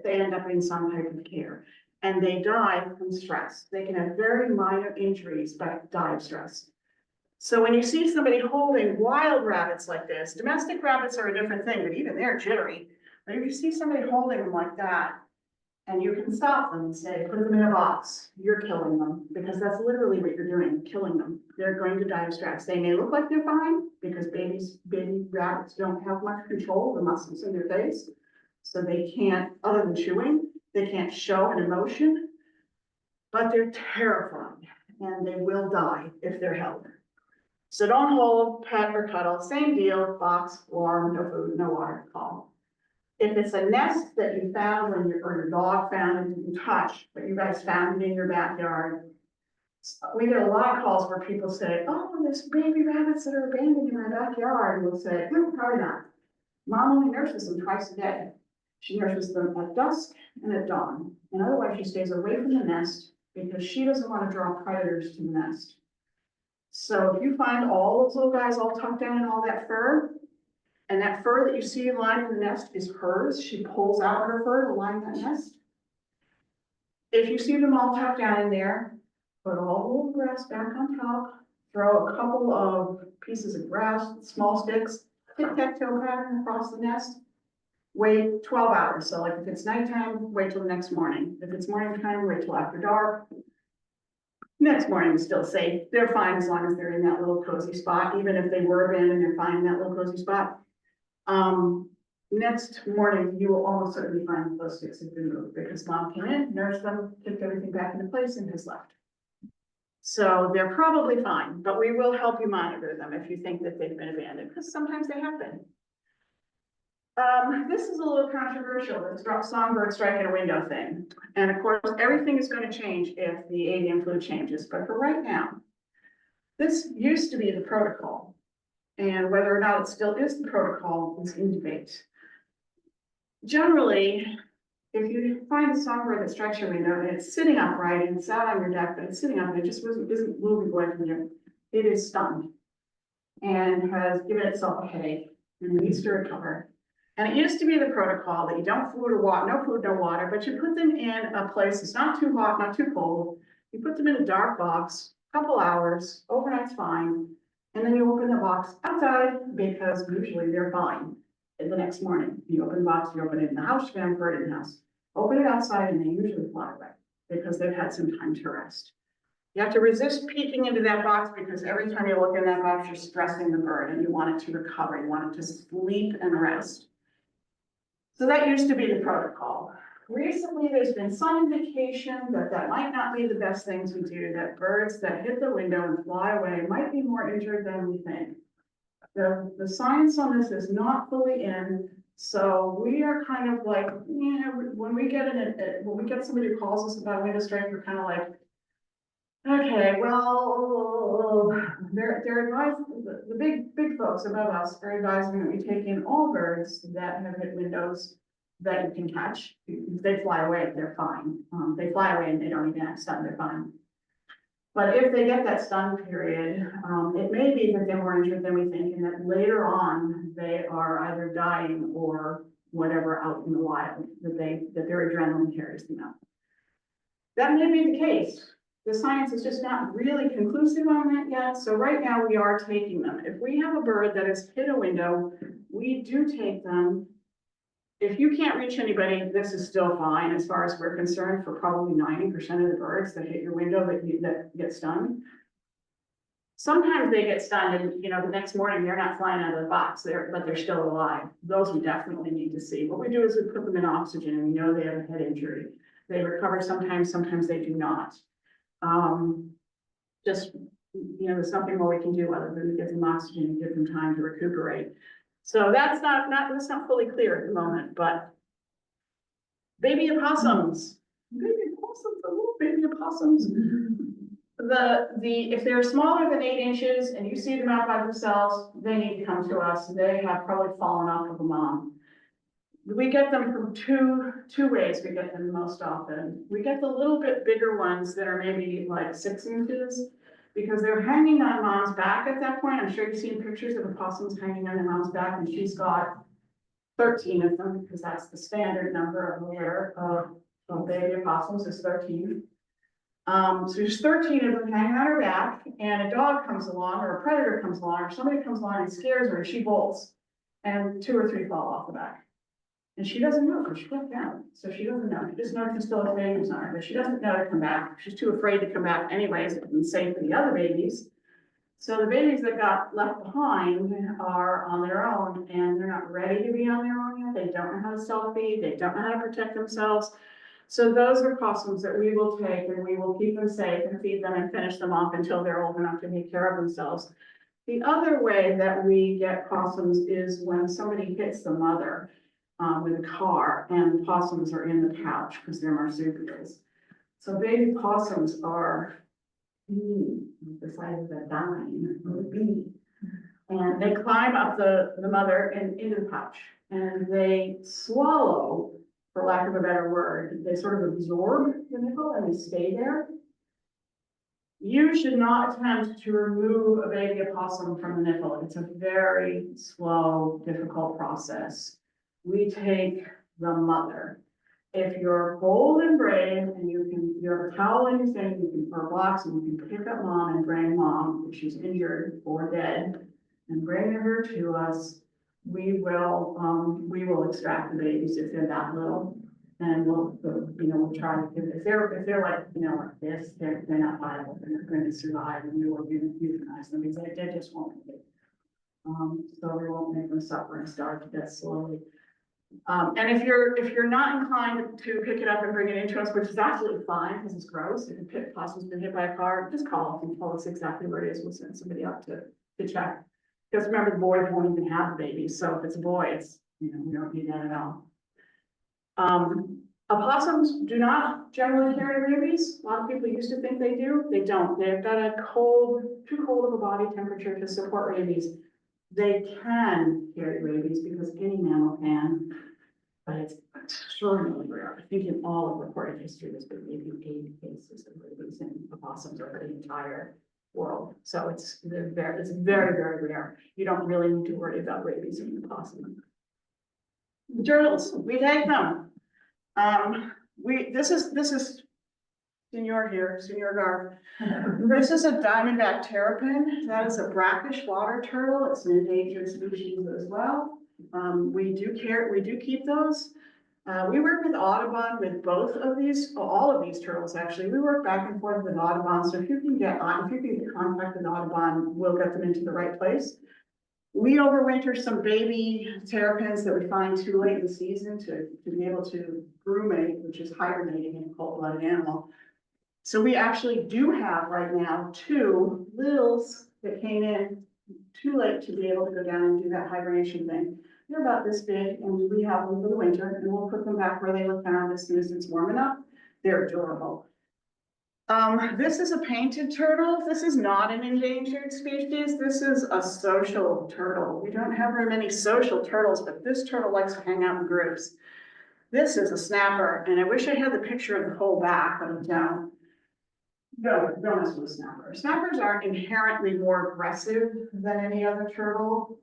they end up in some type of care. And they die from stress. They can have very minor injuries, but die of stress. So when you see somebody holding wild rabbits like this, domestic rabbits are a different thing, but even they're jittery. But if you see somebody holding them like that, and you can stop them and say, put them in a box, you're killing them, because that's literally what you're doing, killing them. They're going to die of stress. They may look like they're fine, because baby rabbits don't have much control of the muscles in their face. So they can't, other than chewing, they can't show an emotion, but they're terrifying, and they will die if they're held. So don't hold, pet, or cuddle. Same deal, box, warm, no food, no water, calm. If it's a nest that you found or your dog found and didn't touch, but you guys found it in your backyard, we get a lot of calls where people say, oh, there's baby rabbits that are abandoned in my backyard. And we'll say, no, probably not. Mom only nurses them twice a day. She nurses them at dusk and at dawn. And otherwise she stays away from the nest because she doesn't want to draw predators to the nest. So if you find all those little guys all tucked down in all that fur, and that fur that you see lining the nest is hers, she pulls out her fur to line that nest. If you see them all tucked down in there, put all the little grass back on top, throw a couple of pieces of grass, small sticks, tic-tac-toe pattern across the nest. Wait 12 hours. So like if it's nighttime, wait till the next morning. If it's morning time, wait till after dark. Next morning is still safe. They're fine as long as they're in that little cozy spot. Even if they were abandoned, they're fine in that little cozy spot. Next morning, you will almost certainly find those sticks have been moved because mom came in, nursed them, kicked everything back into place and has left. So they're probably fine, but we will help you monitor them if you think that they've been abandoned, because sometimes they have been. This is a little controversial, this songbird strike in a window thing. And of course, everything is going to change if the avian flu changes, but for right now, this used to be the protocol. And whether or not it still is the protocol is in debate. Generally, if you find a songbird that strikes your window and it's sitting upright and it's out on your deck, but it's sitting up and it just isn't moving away from you, it is stunned and has given itself a headache and needs to recover. And it used to be the protocol that you don't food or water, no food, no water, but you put them in a place that's not too hot, not too cold. You put them in a dark box, couple hours, overnight's fine. And then you open the box outside because usually they're fine. And the next morning, you open the box, you open it in the house, you can put it in the house. Open it outside and they usually fly away because they've had some time to rest. You have to resist peeking into that box because every time you look in that box, you're stressing the bird and you want it to recover. You want it to sleep and rest. So that used to be the protocol. Recently, there's been some indication that that might not be the best thing to do, that birds that hit the window and fly away might be more injured than we think. The science on this is not fully in, so we are kind of like, yeah, when we get somebody who calls us about a window strike, we're kind of like, okay, well, they're advising, the big folks above us are advising that we take in all birds that have hit windows that you can catch. If they fly away, they're fine. They fly away and they don't even have stun, they're fine. But if they get that stun period, it may be that they're more injured than we think, and that later on they are either dying or whatever out in the wild, that their adrenaline carries them out. That may be the case. The science is just not really conclusive on that yet, so right now we are taking them. If we have a bird that has hit a window, we do take them. If you can't reach anybody, this is still fine as far as we're concerned for probably 90% of the birds that hit your window that get stung. Sometimes they get stung and, the next morning they're not flying out of the box there, but they're still alive. Those we definitely need to see. What we do is we put them in oxygen and we know they have a head injury. They recover sometimes they do not. There's nothing more we can do other than to give them oxygen and give them time to recuperate. So that's not fully clear at the moment, but baby opossums, little baby opossums. If they're smaller than 8 inches and you see them out by themselves, they need to come to us. They have probably fallen off of a mom. We get them from two ways. We get them most often. We get the little bit bigger ones that are maybe like 6 inches because they're hanging on mom's back at that point. I'm sure you've seen pictures of opossums hanging on their mom's back, and she's got 13 of them because that's the standard number of litter of baby opossums is 13. So there's 13 of them hanging on her back, and a dog comes along or a predator comes along or somebody comes along and scares her and she bolts, and 2 or 3 fall off the back. And she doesn't know because she went down. So she doesn't know. She just knows she's still has babies on her, but she doesn't know to come back. She's too afraid to come back anyways. It wouldn't be safe for the other babies. So the babies that got left behind are on their own and they're not ready to be on their own yet. They don't know how to self-feed. They don't know how to protect themselves. So those are possums that we will take and we will keep them safe and feed them and finish them off until they're old enough to take care of themselves. The other way that we get possums is when somebody hits the mother with a car and the possums are in the pouch because they're marsupials. So baby possums are the size of a dime or a bee. And they climb up the mother and into the pouch and they swallow, for lack of a better word, they sort of absorb the nipple and they stay there. You should not attempt to remove a baby opossum from the nipple. It's a very slow, difficult process. We take the mother. If you're bold and brave and you have a towel in your thing, you can pour blocks and you can pick up mom and bring mom if she's injured or dead and bring her to us. We will extract the babies if they're that little, and we'll try. If they're like like this, they're not viable. They're not going to survive, and we will euthanize them because they just won't make it. So we won't make them suffer and starve to death slowly. And if you're not inclined to pick it up and bring it into us, which is absolutely fine because it's gross. If a possum's been hit by a car, just call us and tell us exactly where it is. We'll send somebody up to check. Because remember, the boys won't even have the babies. So if it's a boy, it's we don't need that at all. Opossums do not generally carry rabies. A lot of people used to think they do. They don't. They've got a too cold of a body temperature to support rabies. They can carry rabies because any mammal can, but it's extraordinarily rare. I think in all of recorded history, there's been maybe 80 cases of rabies in opossums over the entire world. So it's very, very rare. You don't really need to worry about rabies in the opossum. The turtles, we take them. This is Senor here, Senor Gar. This is a diamondback terrapin. That is a brackish water turtle. It's an endangered species as well. We do keep those. We work with Audubon with both of these, all of these turtles actually. We work back and forth with Audubon. So if you can get contact with Audubon, we'll get them into the right place. We overwinter some baby terrapins that we find too late in the season to be able to brumate, which is hibernating in a cold-blooded animal. So we actually do have right now 2 littles that came in too late to be able to go down and do that hibernation thing. They're about this big and we have them for the winter and we'll put them back where they were found as soon as it's warm enough. They're adorable. This is a painted turtle. This is not an endangered species. This is a social turtle. We don't have very many social turtles, but this turtle likes to hang out in groups. This is a snapper, and I wish I had the picture of the whole back, but I don't. No, don't mess with a snapper. Snappers are inherently more aggressive than any other turtle.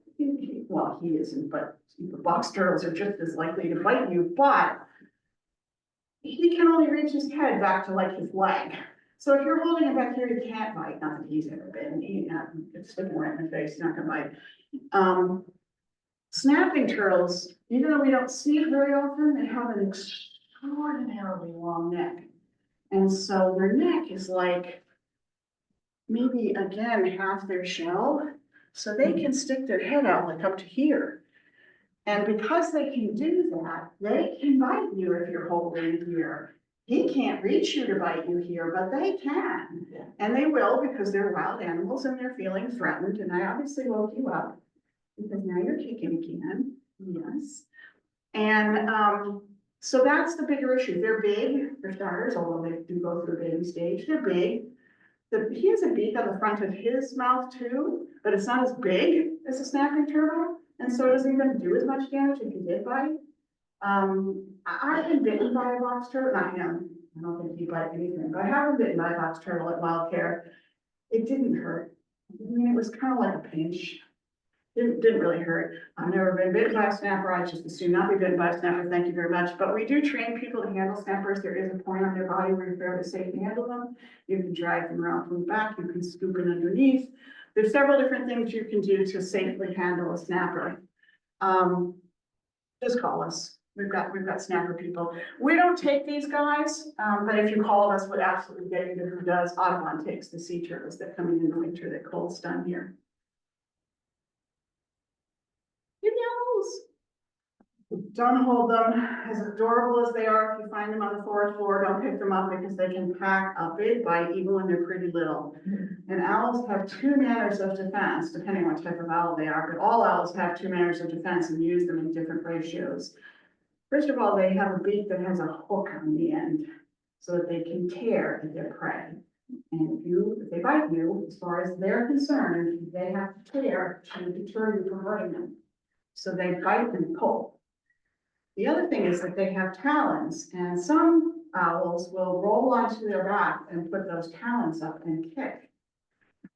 Well, he isn't, but the box turtles are just as likely to bite you, but he can only reach his head back to like his leg. So if you're holding him back here, he can't bite, not that he's ever been, it's sticking right in the face, he's not gonna bite. Snapping turtles, even though we don't see it very often, they have an extraordinarily long neck. And so their neck is like, maybe again, half their shell, so they can stick their head out like up to here. And because they can do that, they can bite you if you're holding here. He can't reach you to bite you here, but they can. And they will because they're wild animals and they're feeling threatened. And I obviously woke you up because now you're kicking again. Yes. And so that's the bigger issue. They're big, for starters, although they do go through a baby stage. They're big. He has a beak on the front of his mouth too, but it's not as big as a snapping turtle. And so it doesn't even do as much damage if he did bite. I've been bitten by a box turtle, not him, I don't think he bite anything, but I have been bitten by a box turtle at Wild Care. It didn't hurt. I mean, it was kind of like a pinch. Didn't really hurt. I've never been bitten by a snapper. I just assume not be bitten by a snapper. Thank you very much. But we do train people to handle snappers. There is a point on their body where you're fairly safe to handle them. You can drag them around from the back. You can scoop it underneath. There's several different things you can do to safely handle a snapper. Just call us. We've got snapper people. We don't take these guys, but if you call us, we'd absolutely get you to who does. Audubon takes the sea turtles that come in the winter that cold stun here. Don't hold them, as adorable as they are. If you find them on the forest floor, don't pick them up because they can pack a big bite even when they're pretty little. And owls have two manners of defense, depending on what type of owl they are, but all owls have two manners of defense and use them in different ratios. First of all, they have a beak that has a hook on the end so that they can tear at their prey. And if they bite you, as far as they're concerned, they have to tear to deter you from hurting them. So they bite and pull. The other thing is that they have talons, and some owls will roll onto their back and put those talons up and kick.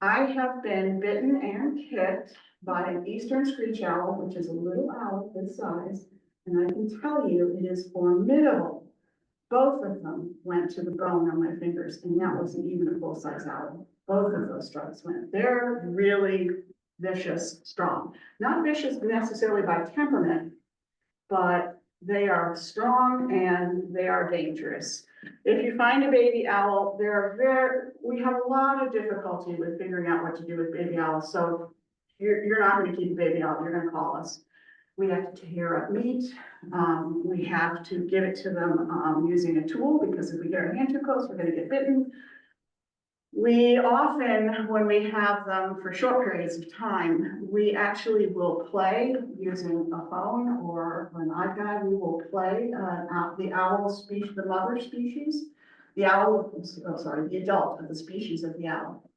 I have been bitten and kicked by an eastern screech owl, which is a little owl this size, and I can tell you it is formidable. Both of them went to the bone on my fingers, and that wasn't even a full-size owl. Both of those strikes went. They're really vicious, strong. Not vicious necessarily by temperament, but they are strong and they are dangerous. If you find a baby owl, we have a lot of difficulty with figuring out what to do with baby owls. So you're not going to keep a baby owl, you're going to call us. We have to tear up meat. We have to give it to them using a tool, because if we get our hand too close, we're going to get bitten. We often, when we have them for short periods of time, we actually will play using a phone or an iPad. We will play the owl species, the mother species, the adult of the species of the owl,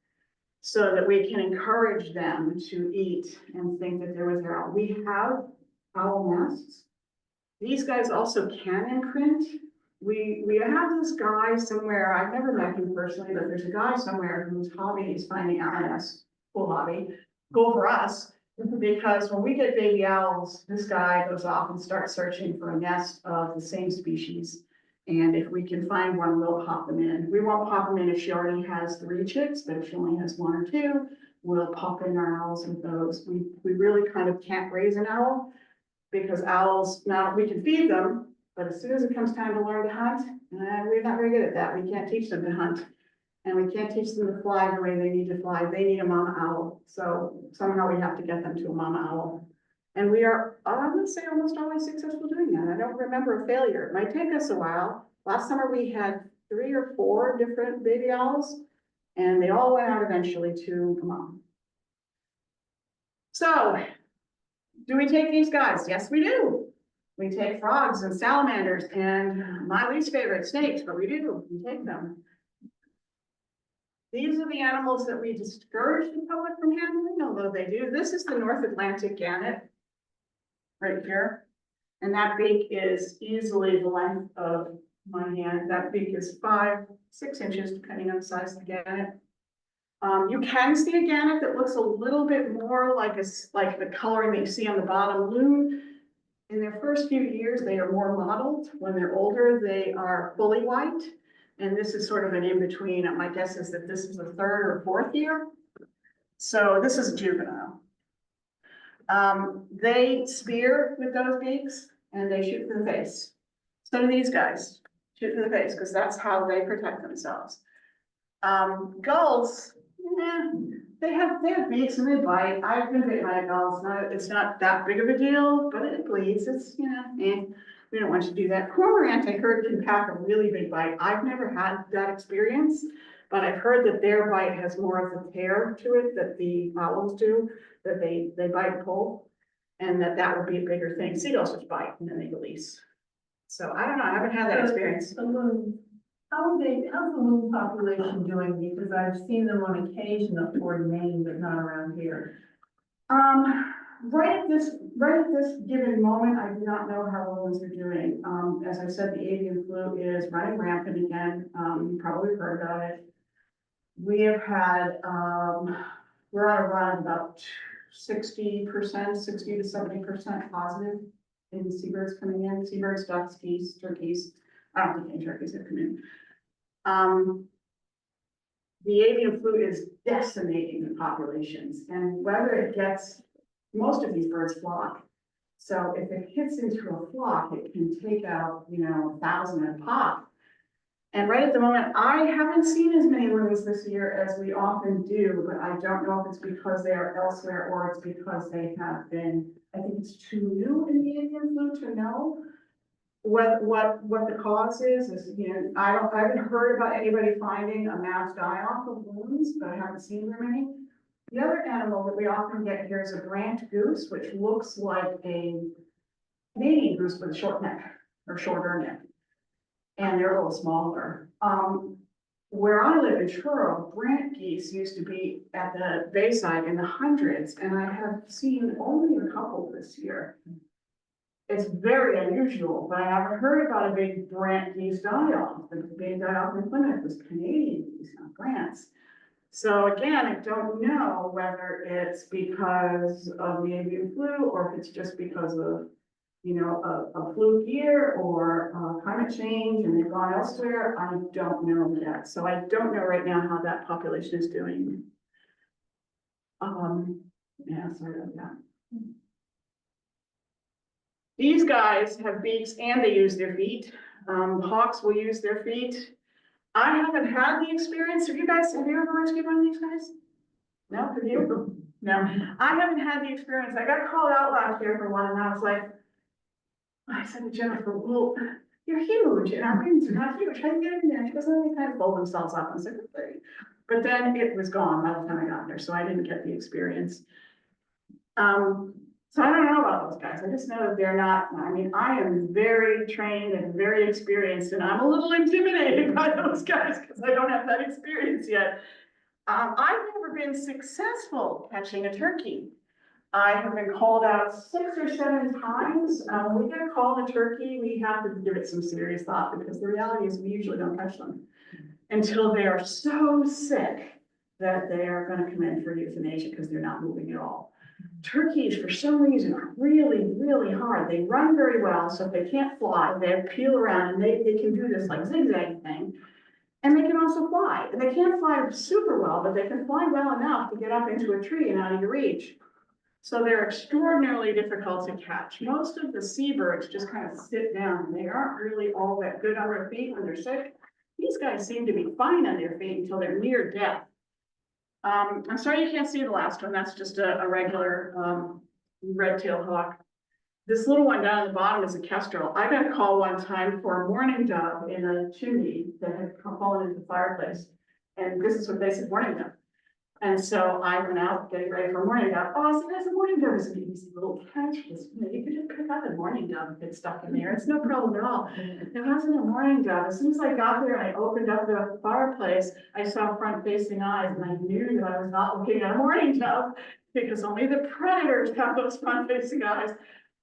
so that we can encourage them to eat and think that there was their owl. We have owl nests. These guys also can imprint. We have this guy somewhere, I've never met him personally, but there's a guy somewhere whose hobby is finding owl nests. Cool hobby, cool for us, because when we get baby owls, this guy goes off and starts searching for a nest of the same species. And if we can find one, we'll pop them in. We won't pop them in if she already has 3 chicks, but if she only has 1 or 2, we'll pop in our owls with those. We really kind of can't raise an owl, because owls, now we can feed them, but as soon as it comes time to learn to hunt, we're not very good at that. We can't teach them to hunt. And we can't teach them to fly the way they need to fly. They need a mama owl. So somehow we have to get them to a mama owl. And we are, I would say, almost always successful doing that. I don't remember a failure. It might take us a while. Last summer we had 3 or 4 different baby owls, and they all went out eventually to mom. So, do we take these guys? Yes, we do. We take frogs and salamanders and my least favorite, snakes, but we do, we take them. These are the animals that we discourage the public from handling, although they do. This is the North Atlantic gannet, right here. And that beak is easily the length of my hand. That beak is 5-6 inches, depending on the size of the gannet. You can see a gannet that looks a little bit more like the coloring that you see on the bottom loon. in their first few years, they are more mottled. When they're older, they are fully white. And this is sort of an in-between. My guess is that this is the third or fourth year. So this is juvenile. They spear with those beaks and they shoot in the face. So do these guys, shoot in the face, because that's how they protect themselves. Gulls, they have beaks and they bite. I've been bitten by a gull. It's not that big of a deal, but it bleeds. It's, we don't want you to do that. Cormorant, I heard, can pack a really big bite. I've never had that experience, but I've heard that their bite has more of a tear to it that the owls do, that they bite and pull, and that would be a bigger thing. Seagulls just bite and then they release. So I don't know, I haven't had that experience. The loon, how's the loon population doing? Because I've seen them on occasion up toward Maine, but not around here. Right at this given moment, I do not know how the loons are doing. As I said, the avian flu is running rampant again. You probably heard about it. We have had, we're on a run of about 60%, 60 to 70% positive in seabirds coming in, seabirds, ducks, geese, turkeys. I don't think any turkeys have come in. The avian flu is decimating the populations, and whether it gets, most of these birds flock. So if it hits into a flock, it can take out, 1,000 a pop. And right at the moment, I haven't seen as many loons this year as we often do, but I don't know if it's because they are elsewhere or it's because they have been, I think it's too new in the avian flu to know what the cause is, I haven't heard about anybody finding a mass die-off of loons, but I haven't seen very many. The other animal that we often get here is a brant goose, which looks like a Canadian goose with a short neck or shorter neck. And they're a little smaller. Where I live in Truro, brant geese used to be at the Bayside in the hundreds, and I have seen only a couple this year. It's very unusual, but I haven't heard about a big brant geese die-off. The big die-off in Plymouth was Canadian geese, not brants. So again, I don't know whether it's because of the avian flu or if it's just because of, a fluke year or climate change and they've gone elsewhere. I don't know yet. So I don't know right now how that population is doing. Yeah, sorry about that. These guys have beaks and they use their feet. Hawks will use their feet. I haven't had the experience. Have you ever rescued one of these guys? No, have you? No, I haven't had the experience. I got called out last year for one and I was like, I said to Jennifer, well, you're huge and our wings are not huge. How do you get in there? She goes, oh, they kind of fold themselves up. I was like, okay. But then it was gone by the time I got there, so I didn't get the experience. So I don't know about those guys. I just know that they're not, I am very trained and very experienced and I'm a little intimidated by those guys because I don't have that experience yet. I've never been successful catching a turkey. I have been called out 6 or 7 times. When we get a call to turkey, we have to give it some serious thought because the reality is we usually don't catch them until they are so sick that they are going to come in for euthanasia because they're not moving at all. Turkeys, for some reason, are really, really hard. They run very well, so if they can't fly, they peel around and they can do this like zigzag thing. And they can also fly. And they can't fly super well, but they can fly well enough to get up into a tree and out of your reach. So they're extraordinarily difficult to catch. Most of the seabirds just kind of sit down. They aren't really all that good on their feet when they're sick. These guys seem to be fine on their feet until they're near death. I'm sorry you can't see the last one. That's just a regular red-tailed hawk. This little one down at the bottom is a kestrel. I got a call one time for a mourning dove in a chimney that had fallen into the fireplace. And this is what they said, mourning dove. And so I went out getting ready for a mourning dove. Oh, I said, there's a mourning dove. It's an easy little catch. You could just pick up a mourning dove if it's stuck in there. It's no problem at all. There wasn't a mourning dove. As soon as I got there and I opened up the fireplace, I saw front-facing eyes and I knew that I was not looking at a mourning dove because only the predators have those front-facing eyes.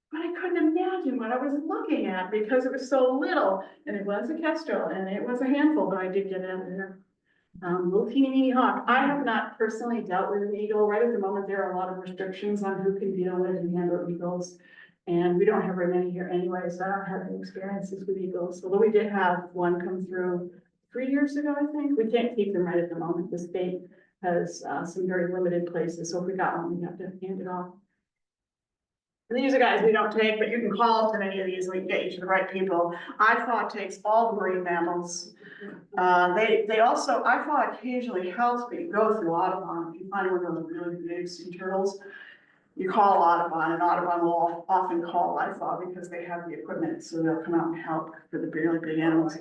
But I couldn't imagine what I was looking at because it was so little. And it was a kestrel and it was a handful, but I did get out of there. Little teeny hawk. I have not personally dealt with an eagle. Right at the moment, there are a lot of restrictions on who can deal with and handle eagles. And we don't have very many here anyway, so I don't have any experiences with eagles, although we did have one come through 3 years ago, I think. We can't keep them right at the moment. The state has some very limited places, so if we got one, we have to hand it off. And these are guys we don't take, but you can call to any of these, and we can get you to the right people. IFAW takes all the marine mammals. They also, IFAW occasionally helps me go through Audubon. If you find one of those really big sea turtles, you call Audubon, and Audubon will often call IFAW because they have the equipment, so they'll come out and help for the really big animals.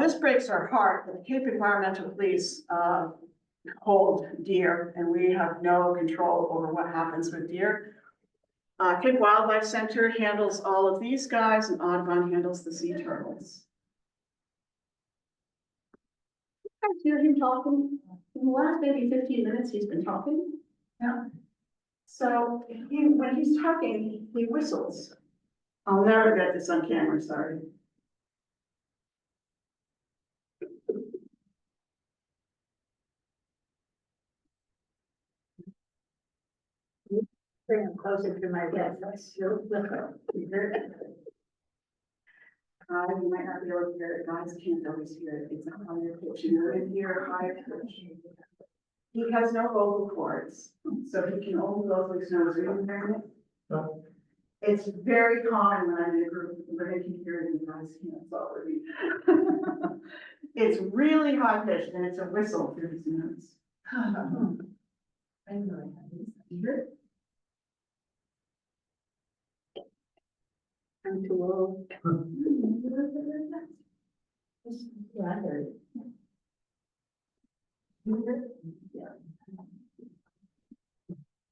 This breaks our heart, but the Cape Environmental Police hold deer, and we have no control over what happens with deer. Cape Wildlife Center handles all of these guys, and Audubon handles the sea turtles. I hear him talking. In the last maybe 15 minutes, he's been talking. Yeah. So when he's talking, he whistles. I'll never get this on camera, sorry. Bring them closer to my bed, that's your liquor. You might not be able to hear it, guys can't always hear it, it's a higher pitch, you know, in here, higher pitch. He has no vocal cords, so he can only go through his nose, are you hearing it? No. It's very common when I'm in a group, but I can hear it, and guys can't, so it's really high pitched, and it's a whistle through his nose. I know I have this. You hear it? I'm too old. Yeah, I heard it.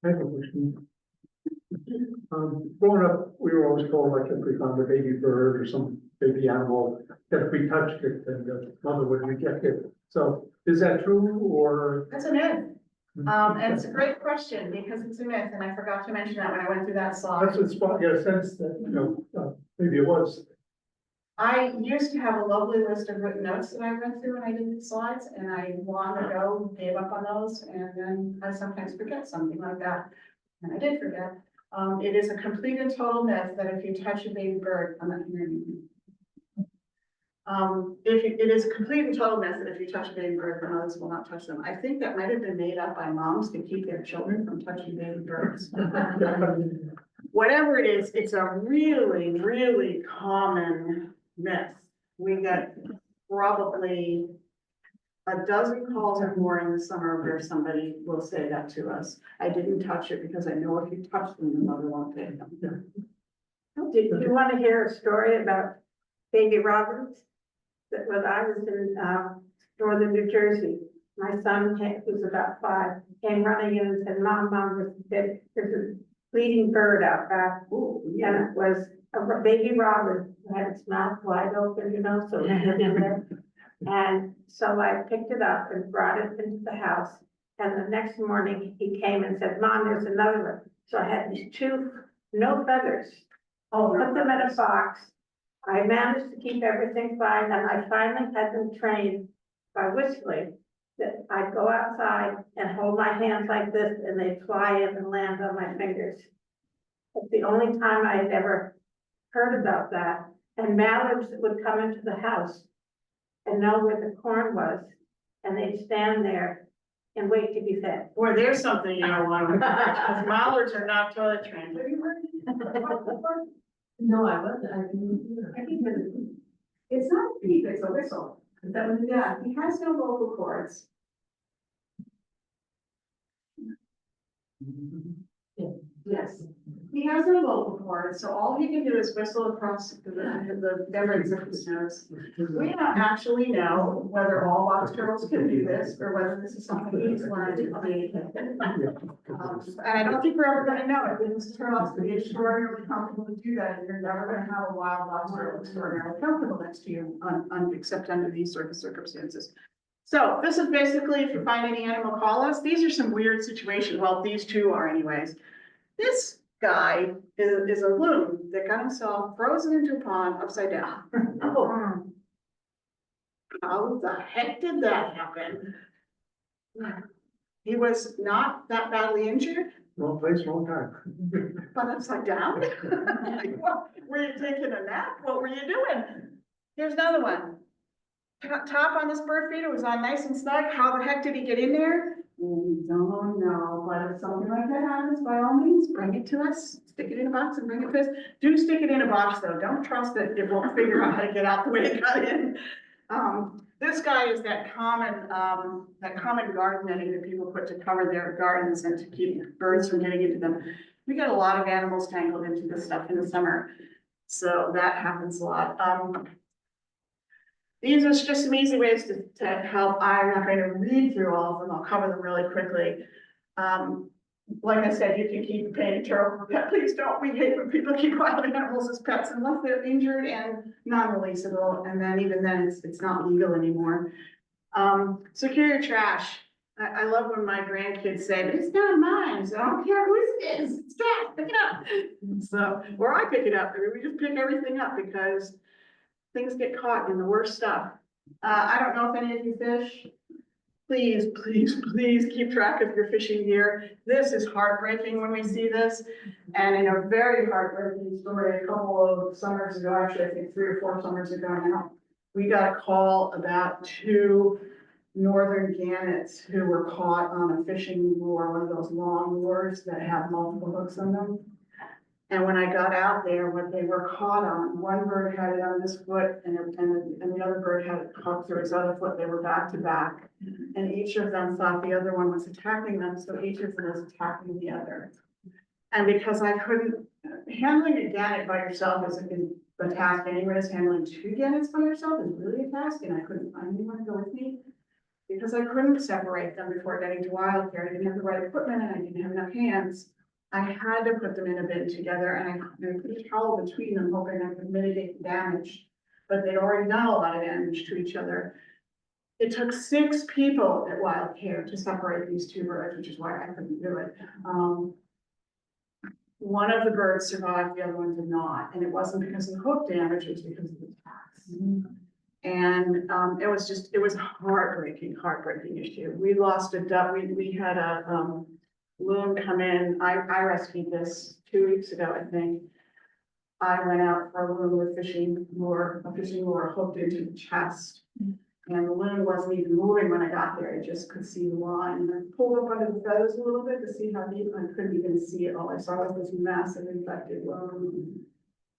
I have a question. Growing up, we were always told like if we found a baby bird or some baby animal, that if we touched it, then the mother would reject it. So is that true or? That's a myth. And it's a great question because it's a myth, and I forgot to mention that when I went through that slide. That's what get a sense that, you know, maybe it was. I used to have a lovely list of written notes that I went through when I did the slides, and I long ago gave up on those, and then I sometimes forget something like that. And I did forget. It is a complete and total myth that if you touch a baby bird, I'm not hearing you. It is a complete and total myth that if you touch a baby bird, the mothers will not touch them. I think that might have been made up by moms to keep their children from touching baby birds. Whatever it is, it's a really, really common myth. We get probably a dozen calls or more in the summer where somebody will say that to us. I didn't touch it because I know if you touch them, the mother won't take them. Did you want to hear a story about baby Roberts? That when I was in northern New Jersey, my son, who's about 5, came running in and said, Mom, there's a bleeding bird out back. Ooh, and it was a baby robin who had its mouth wide open, you know, so it was in there. And so I picked it up and brought it into the house. And the next morning he came and said, Mom, there's another one. So I had these 2, no feathers. Oh, Put them in a box. I managed to keep everything fine, and I finally had them trained by whistling that I'd go outside and hold my hands like this, and they'd fly in and land on my fingers. It's the only time I had ever heard about that. And mallards would come into the house and know where the corn was, and they'd stand there and wait to be fed. Boy, there's something you don't want to, because mallards are not toilet trained. Have you heard about that before? No, I wasn't, I didn't hear. I think that it's not a beep, it's a whistle. Is that what it is? Yeah, he has no vocal cords. Yes, he has no vocal cords, so all he can do is whistle across the membranes of his nose. We don't actually know whether all box turtles can do this, or whether this is something he's learned to communicate. And I don't think we're ever gonna know it, because turtles can be extraordinarily comfortable to do that, and you're never gonna have a wild box turtle extraordinarily comfortable next to you, except under these sort of circumstances. So this is basically, if you find any animal, call us. These are some weird situations, well, these 2 are anyways. This guy is a loon that got himself frozen into a pond upside down. Oh. How the heck did that happen? He was not that badly injured, Wrong place, wrong time. But upside down? What, were you taking a nap? What were you doing? Here's another one. Top on this bird feeder was on nice and snug. How the heck did he get in there? We don't know, but if something like that happens, by all means, bring it to us. Stick it in a box and bring it to us. Do stick it in a box though. Don't trust that it won't figure out how to get out the way it got in. This guy is that common garden netting that people put to cover their gardens and to keep birds from getting into them. We get a lot of animals tangled into this stuff in the summer, so that happens a lot. These are just some easy ways to help. I'm not going to read through all of them. I'll cover them really quickly. Like I said, you can keep a painted turtle for a pet. Please don't. We hate when people keep wild animals as pets unless they're injured and non-releasable. And then even then, it's not legal anymore. Secure your trash. I love when my grandkids say, it's not mine, so I don't care whose it is. It's trash, pick it up. So, or I pick it up. I mean, we just pick everything up because things get caught in the worst stuff. I don't know if any of you fish. Please, please, please keep track of your fishing gear. This is heartbreaking when we see this. And in a very heartbreaking story, a couple of summers ago, actually, I think 3 or 4 summers ago now, we got a call about 2 northern gannets who were caught on a fishing lure, one of those long lures that have multiple hooks on them. And when I got out there, what they were caught on, one bird had it on this foot and the other bird had it caught through his other foot. They were back to back. And each of them thought the other one was attacking them, so each of them was attacking the other. And because I couldn't, handling a gannet by yourself is a task anyways, handling 2 gannets by yourself is really a task, and I couldn't find anyone to go with me. Because I couldn't separate them before getting to wild care. I didn't have the right equipment and I didn't have enough hands. I had to put them in a bin together and I put a towel between them, hoping I could mitigate the damage. But they'd already done a lot of damage to each other. It took 6 people at Wild Care to separate these 2 birds, which is why I couldn't do it. One of the birds survived, the other one did not. And it wasn't because of the hook damage, it was because of the attacks. And it was a heartbreaking issue. We lost a duck. We had a loon come in. I rescued this 2 weeks ago, I think. I went out for a loon with a fishing lure hooked into the chest. And the loon wasn't even moving when I got there. I just could see the line. And I pulled up under the feathers a little bit to see how deep. I couldn't even see it. All I saw was this massive infected loon.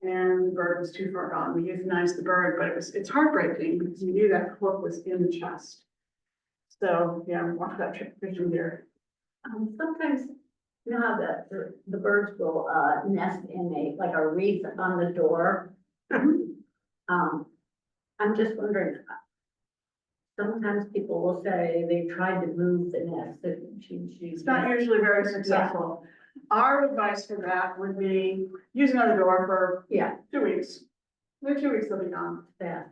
And the bird was too far gone. We euthanized the bird, but it's heartbreaking because you knew that hook was in the chest. So yeah, watch that fishing gear. Sometimes, you know how the birds will, nest in like a wreath on the door? I'm just wondering, sometimes people will say they tried to move the nest, that It's not usually very successful. Our advice for that would be use another door for Yeah, 2 weeks. In 2 weeks they'll be gone. fast.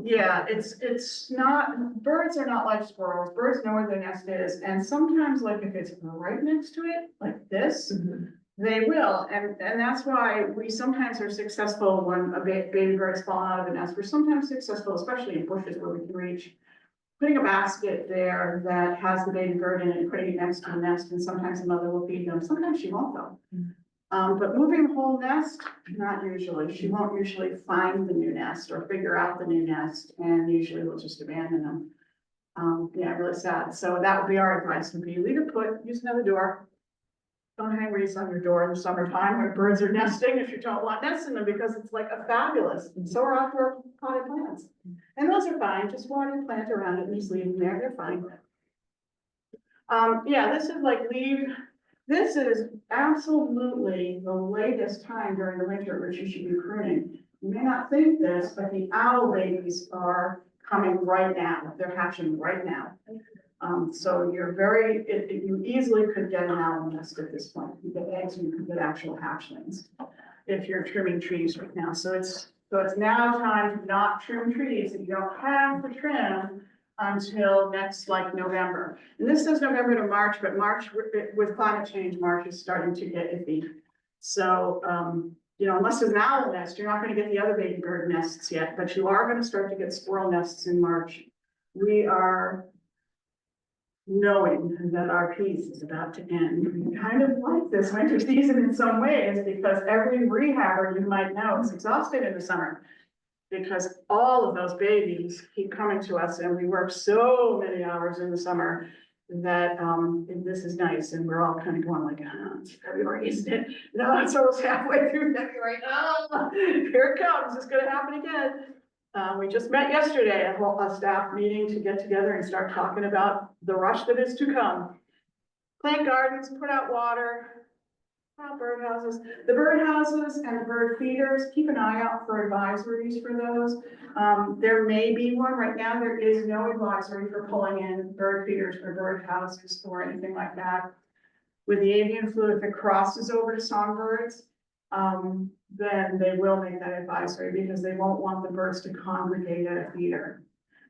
Yeah, it's not, birds are not like squirrels. Birds know where their nest is. And sometimes like if it's right next to it, like this, they will. And that's why we sometimes are successful when a baby bird's fallen out of the nest. We're sometimes successful, especially in bushes where we can reach, putting a basket there that has the baby bird in it and putting it next to the nest. And sometimes the mother will feed them. Sometimes she won't though. But moving the whole nest, not usually. She won't usually find the new nest or figure out the new nest, and usually we'll just abandon them. Yeah, really sad. So that would be our advice, would be leave it put, use another door. Don't hang wreaths on your door in the summertime when birds are nesting if you don't want nests in them, because it's like a fabulous, and so are outdoor potted plants. And those are fine, just water and plant around it and just leave them there, they're fine. Yeah, this is like this is absolutely the latest time during the winter which you should be pruning. You may not think this, but the owl babies are coming right now. They're hatching right now. So you easily could get an owl nest at this point. You get eggs and you can get actual hatchlings if you're trimming trees right now. So it's now time to not trim trees that you don't have to trim until next like November. And this says November to March, but March with climate change, March is starting to get iffy. So, you know, unless there's an owl nest, you're not going to get the other baby bird nests yet, but you are going to start to get squirrel nests in March. We knowing that our peace is about to end. We kind of like this winter season in some ways, because every rehabber you might know is exhausted in the summer. Because all of those babies keep coming to us, and we work so many hours in the summer that, and this is nice, and we're all kind of going like, it's February, isn't it? No, it's almost halfway through February, here it comes, it's gonna happen again. We just met yesterday, a staff meeting to get together and start talking about the rush that is to come. Plant gardens, put out water, put out birdhouses. The birdhouses and the bird feeders, keep an eye out for advisories for those. There may be one, right now there is no advisory for pulling in bird feeders or birdhouses or anything like that. With the avian flu, if it crosses over to songbirds, then they will make that advisory, because they won't want the birds to congregate at a feeder.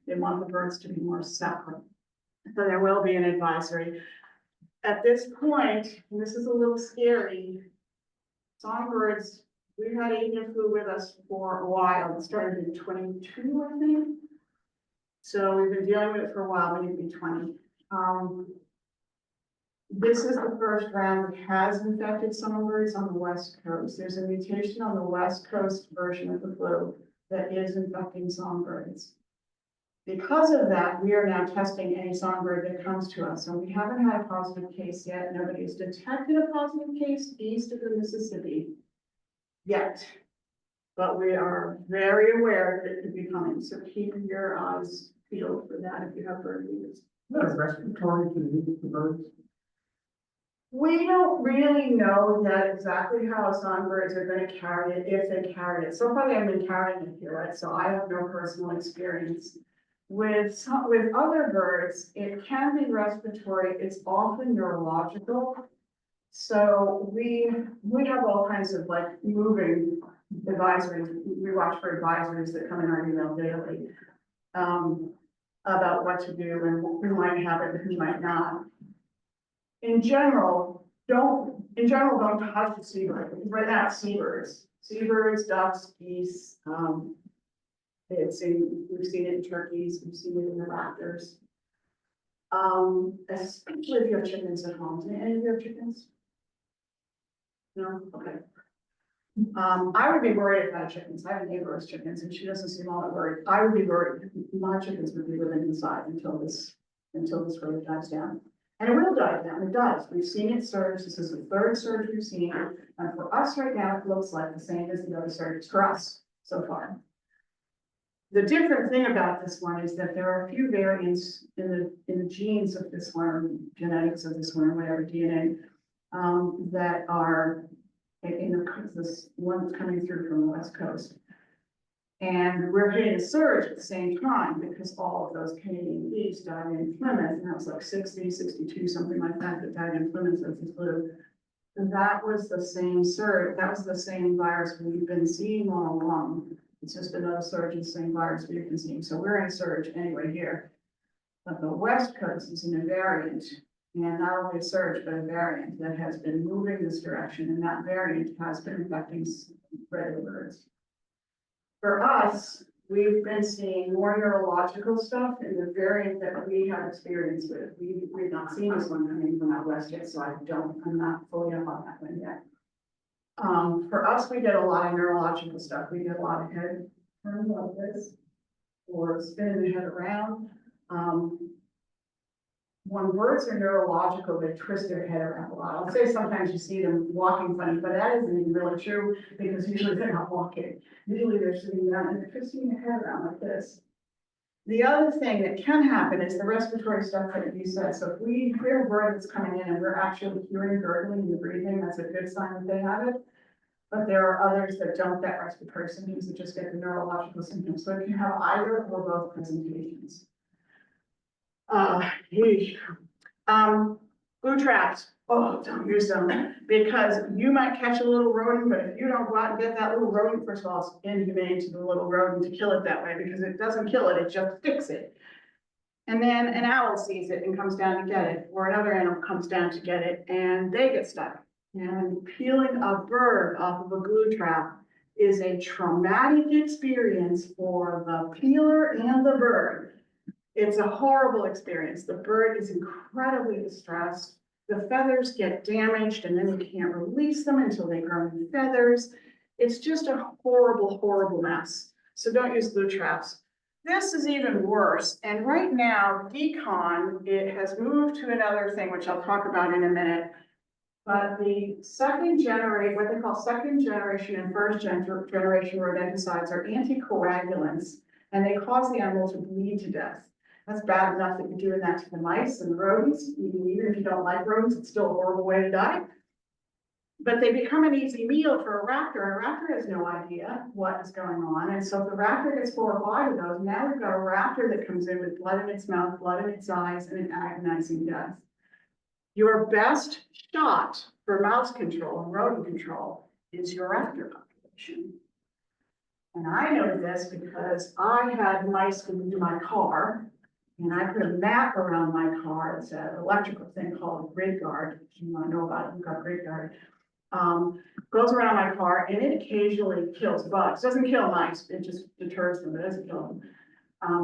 They want the birds to be more separate. So there will be an advisory. At this point, and this is a little scary, songbirds, we've had avian flu with us for a while. It started in 22, I think. So we've been dealing with it for a while, maybe 20. This is the first round that has infected songbirds on the West Coast. There's a mutation on the West Coast version of the flu that is infecting songbirds. Because of that, we are now testing any songbird that comes to us. So we haven't had a positive case yet. Nobody's detected a positive case east of the Mississippi yet. But we are very aware that it could be coming. So keep your eyes peeled for that if you have bird feeders. Is that a respiratory disease for birds? We don't really know yet exactly how songbirds are going to carry it, if they carry it. So far, they haven't been carrying it here, right? So I have no personal experience. With other birds, it can be respiratory. It's often neurological. So we have all kinds of like moving advisories. We watch for advisories that come in our email daily about what to do and who might have it and who might not. In general, don't touch the seabird, because right now it's seabirds, ducks, geese. We've seen it in turkeys, we've seen it in the raptors. Especially if you have chickens at home. Do any of you have chickens? No? Okay. I would be worried if I had chickens. I have a neighbor with chickens and she doesn't seem all that worried. I would be worried. My chickens would be living inside until this really dies down. And it will die down, it does. We've seen it surge. This is the third surge we've seen. And for us right now, it looks like the same as the other surges for us so far. The different thing about this one is that there are a few variants in the genes of this one, genetics of this one, or whatever, DNA, that are in this one that's coming through from the West Coast. And we're hitting a surge at the same time because all of those Canadian geese died in Plymouth, and that was like 60, 62, something like that died in Plymouth with the flu. And that was the same surge, that was the same virus we've been seeing all along. It's just another surge in the same virus we've been seeing. So we're in a surge anyway here. But the West Coast is in a variant, and not only a surge, but a variant that has been moving this direction, and that variant has been infecting red birds. For us, we've been seeing more neurological stuff in the variant that we have experience with. We've not seen this one coming from out west yet, so I'm not fully up on that one yet. For us, we get a lot of neurological stuff. We get a lot of head turns like this, or spinning the head around. When birds are neurological, they twist their head around a lot. I'll say sometimes you see them walking funny, but that isn't even really true because usually they're not walking. Usually they're sitting down and they're twisting their head around like this. The other thing that can happen is the respiratory stuff that you said. So if we hear a bird that's coming in and we're actually hearing gurgling and breathing, that's a good sign that they have it. But there are others that don't get respiratory symptoms, that just get the neurological symptoms. So it can have either or both presentations. Glue traps. Oh, don't use them, because you might catch a little rodent, but if you don't go out and get that little rodent, first of all, it's inhumane to the little rodent to kill it that way, because it doesn't kill it, it just sticks it. And then an owl sees it and comes down to get it, or another animal comes down to get it, and they get stuck. And peeling a bird off of a glue trap is a traumatic experience for the peeler and the bird. It's a horrible experience. The bird is incredibly distressed. The feathers get damaged and then you can't release them until they grow new feathers. It's just a horrible, horrible mess. So don't use glue traps. This is even worse. And right now, decon, it has moved to another thing, which I'll talk about in a minute. But the what they call second generation and first generation rodenticides are anticoagulants, and they cause the animal to bleed to death. That's bad enough that you're doing that to the mice and the rodents. Even if you don't like rodents, it's still a horrible way to die. But they become an easy meal for a raptor, and a raptor has no idea what is going on. And so if the raptor gets 4 or 5 of those, now we've got a raptor that comes in with blood in its mouth, blood in its eyes, and an agonizing death. Your best shot for mouse control and rodent control is your raptor population. And I know this because I had mice come into my car, and I put a mat around my car. It's an electrical thing called a grid guard. If you want to know about it, you've got a grid guard. Goes around my car, and it occasionally kills bugs. Doesn't kill mice, it just deters them, it doesn't kill them.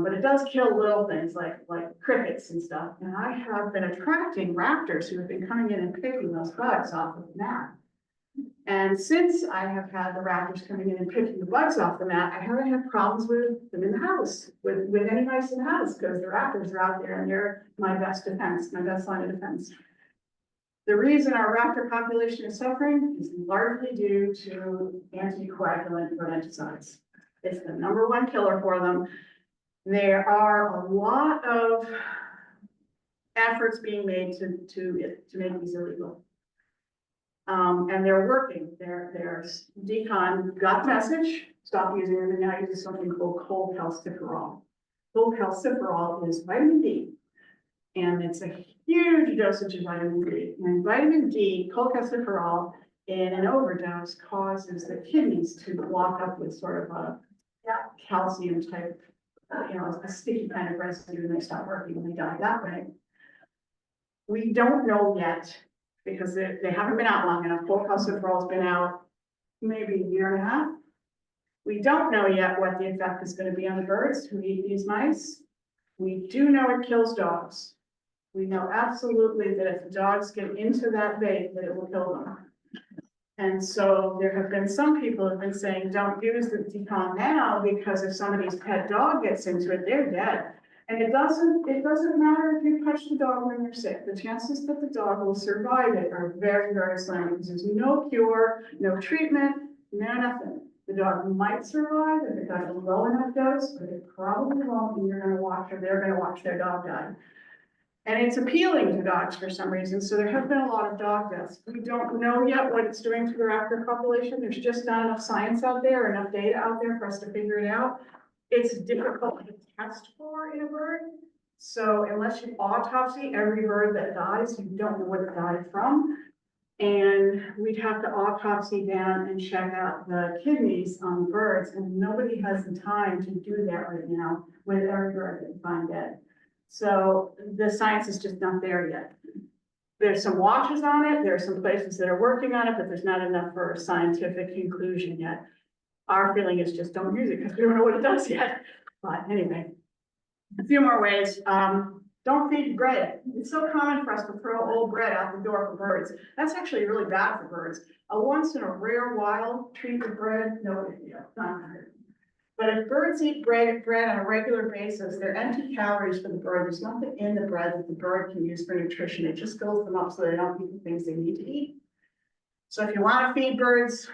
But it does kill little things like crickets and stuff. And I have been attracting raptors who have been coming in and picking those bugs off of the mat. And since I have had the raptors coming in and picking the bugs off the mat, I haven't had problems with them in the house, with any mice in the house, because the raptors are out there and they're my best defense, my best line of defense. The reason our raptor population is suffering is largely due to anticoagulant rodenticides. It's the #1 killer for them. There are a lot of efforts being made to make these illegal. And they're working. Decon got the message, stop using them, and now uses something called cholecalciferol. Cholecalciferol is vitamin D, and it's a huge dosage of vitamin D. And vitamin D, cholecalciferol, in an overdose causes the kidneys to block up with sort of a calcium type, a sticky kind of residue, and they stop working and they die that way. We don't know yet, because they haven't been out long enough. Cholecalciferol has been out maybe a year and a half. We don't know yet what the effect is going to be on the birds who eat these mice. We do know it kills dogs. We know absolutely that if the dogs get into that bait, that it will kill them. And so there have been some people who have been saying, don't use the decon now, because if somebody's pet dog gets into it, they're dead. And it doesn't matter if you touch the dog when they're sick. The chances that the dog will survive it are very, very slim, because there's no cure, no treatment, no nothing. The dog might survive if it got a low enough dose, but it probably won't, and you're gonna watch, or they're gonna watch their dog die. And it's appealing to dogs for some reason, so there have been a lot of dog deaths. We don't know yet what it's doing to the raptor population. There's just not enough science out there, enough data out there for us to figure it out. It's difficult to test for in a bird. So unless you autopsy every bird that dies, you don't know what it died from. And we'd have to autopsy down and check out the kidneys on birds, and nobody has the time to do that right now with every bird that you find dead. So the science is just not there yet. There's some watches on it. There are some places that are working on it, but there's not enough for a scientific conclusion yet. Our feeling is just don't use it because we don't know what it does yet. But anyway, a few more ways. Don't feed bread. It's so common for us to throw old bread out the door for birds. That's actually really bad for birds. A once in a rare while treat of bread, no big deal. Not hard. But if birds eat bread on a regular basis, they're empty calories for the bird. There's nothing in the bread that the bird can use for nutrition. It just fills them up so they don't eat the things they need to eat. So if you want to feed birds,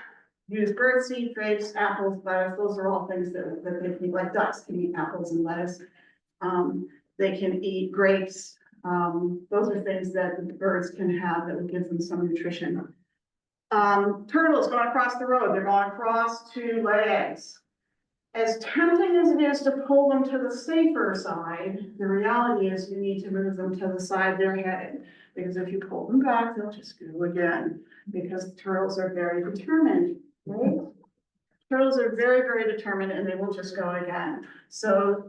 use birdseed, grapes, apples, lettuce. Those are all things that they can eat, like ducks can eat apples and lettuce. They can eat grapes. Those are things that the birds can have that will give them some nutrition. Turtles going across the road, they're going across to lay eggs. As tempting as it is to pull them to the safer side, the reality is you need to move them to the side they're headed. Because if you pull them back, they'll just go again. Because turtles are very determined, right? Turtles are very, very determined, and they will just go again. So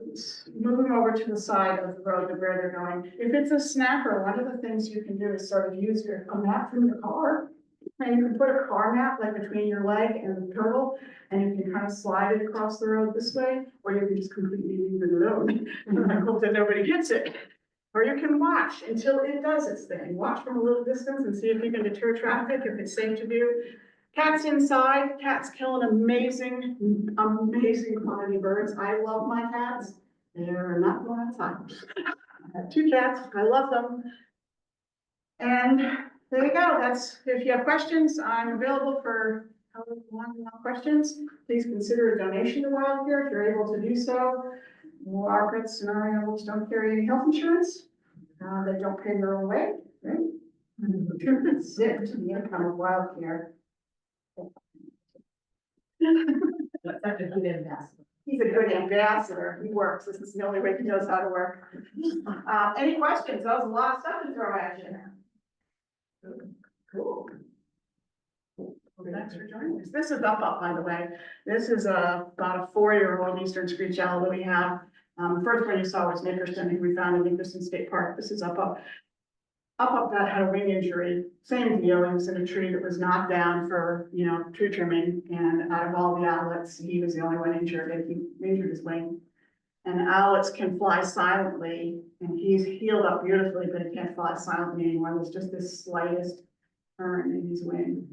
move them over to the side of the road to where they're going. If it's a snapper, one of the things you can do is sort of use a map from your car And you can put a car mat like between your leg and the turtle, and you can kind of slide it across the road this way, or you can just completely leave it alone. And I hope that nobody hits it. Or you can watch until it does its thing. Watch from a little distance and see if you can deter traffic, if it's safe to do. Cats inside, cats kill an amazing quantity of birds. I love my cats. They're not going outside. I have 2 cats, I love them. And there you go, that's, if you have questions, I'm available for however long you want questions. Please consider a donation to Wild Care if you're able to do so. Our pets and our animals don't carry any health insurance. They don't pay their own way, right? Zip to the income of Wild Care. That's a good ambassador. He's a good ambassador. He works. This is the only way he knows how to work. Any questions? That was a lot of stuff to throw at you. Cool. Thanks for joining us. This is up, by the way. This is about a 4-year-old eastern screech owl that we have. First one you saw was Nickerson, who we found in Nickerson State Park. This is up that had a wing injury. Same deal. He was in a tree that was knocked down for, tree trimming. And out of all the owlets, he was the only one injured, and he injured his wing. And owlets can fly silently, and he's healed up beautifully, but he can't fly silently anymore. There's just this slightest turn in his wing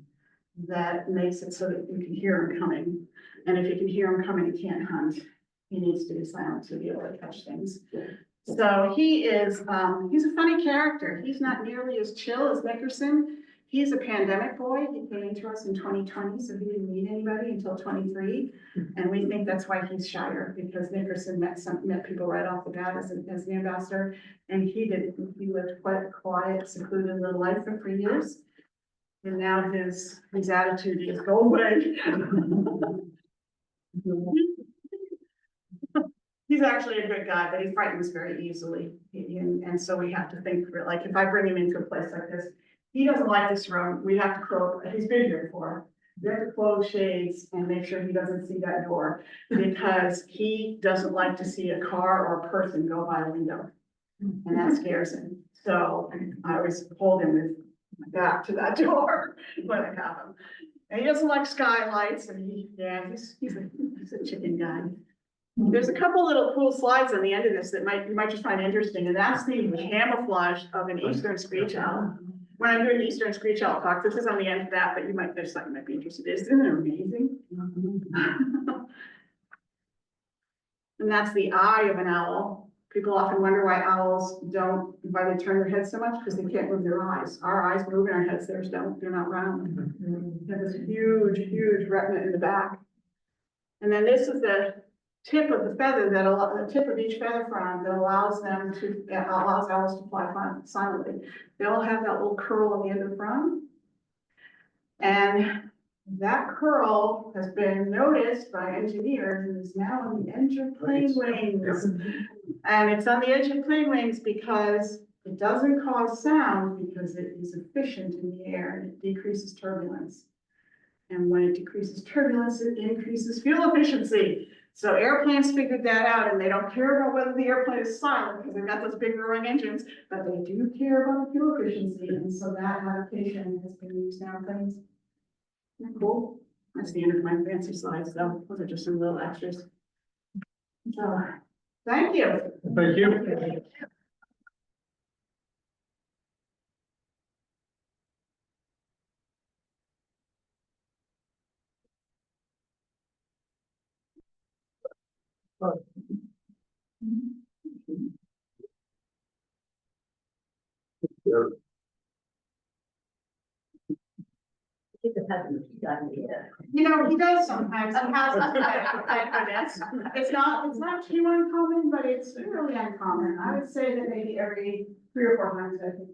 that makes it so that you can hear him coming. And if you can hear him coming, he can't hunt. He needs to be silent to be able to catch things. So he is, he's a funny character. He's not nearly as chill as Nickerson. He's a pandemic boy. He came to us in 2020, so he didn't meet anybody until 23. And we think that's why he's shyer, because Nickerson met people right off the bat as the ambassador. And he didn't. He lived quite a quiet, secluded little life for 3 years. And now his attitude is go away. He's actually a good guy, but he frightens very easily. And so we have to think, like, if I bring him into a place like this, he doesn't like this room. We have to close, he's been here before. We have to close shades and make sure he doesn't see that door, because he doesn't like to see a car or a person go by a window. And that scares him. So I always hold him with my back to that door when I have him. And he doesn't like skylights, and he's a chicken guy. There's a couple little cool slides on the end of this that you might just find interesting, and that's the camouflage of an eastern screech owl. When I'm doing eastern screech owl talk, this is on the end of that, but there's something you might be interested in. Isn't it amazing? And that's the eye of an owl. People often wonder why why they turn their heads so much, because they can't move their eyes. Our eyes move and our heads, theirs don't. They're not round. They have this huge, huge retina in the back. And then this is the tip of the feather the tip of each feather frond that allows owls to fly silently. They all have that little curl on the end of the frond. And that curl has been noticed by engineers and is now on the edge of plane wings. And it's on the edge of plane wings because it doesn't cause sound, because it is efficient in the air and it decreases turbulence. And when it decreases turbulence, it increases fuel efficiency. So airplanes figured that out, and they don't care about whether the airplane is silent because they've got those big roaring engines, but they do care about the fuel efficiency. And so that adaptation has been used now in planes. Isn't that cool? That's the end of my fancy slides, though. Those are just some little extras. So, thank you. Thank you. Keep the peasant, He does sometimes. He has It's not too uncommon, but it's really uncommon. I would say that maybe every 3 or 4 times I think,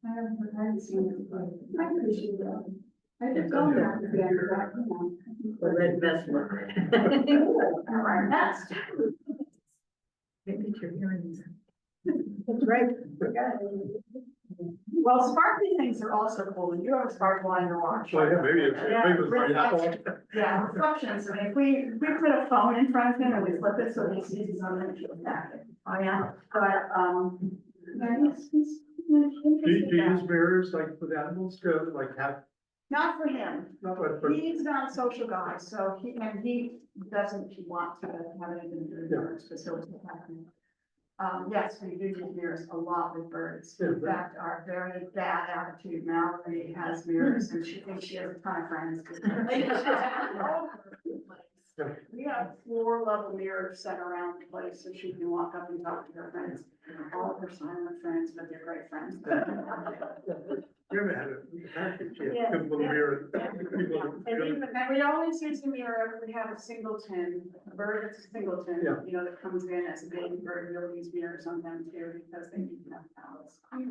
I haven't seen it, but I appreciate that. I did go there at the end of that, the red best look. All right, next. Maybe you're hearing. That's right. Well, sparkly things are also cool. You have a sparkle on your watch. Well, yeah, maybe it's. Yeah, reflections. And if we put a phone in front of him and we flip it so he sees his own image of that. Oh, yeah. But, yeah, he's Do you use mirrors like with animals to like have, Not for him. not what for, He's not a social guy, so he doesn't want to have anything to do with Yeah. birds, because he'll just attack me. Yes, we do use mirrors a lot with birds. Yeah, In but- fact, our very bad attitude Mallory has mirrors and she thinks she has a ton of friends. We have 4 level mirrors set around the place so she can walk up and talk to her friends. All of her silent friends, but they're great friends. you ever had a package, Yeah, good little yeah. mirror? And even, And we always use the mirror if we have a singleton, a bird that's a singleton, Yeah. you know, that comes in as a baby bird, we'll use mirrors on them too, because they need enough pallets. We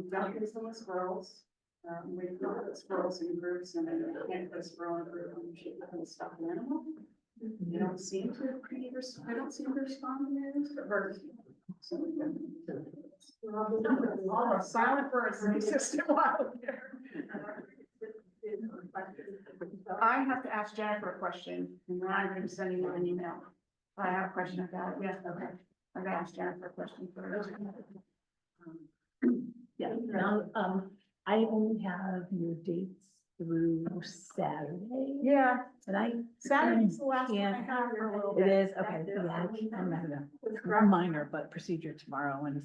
don't use them with squirrels. We put squirrels in groups and then we can't put a squirrel in a group when you should put a stuffed animal. They don't seem to respond to mirrors, but birds. do. So we can. All the silent birds that exist in wild here. I have to ask Jennifer a question, and then I'm going to send you an email. I have a question about it. Yes, okay. I'm going to ask Jennifer a question first. Yeah, I only have your dates through Saturday, Yeah, and I, Saturday's the last one I have for a little it bit. is, okay, yeah, I'm having a minor but procedure tomorrow, and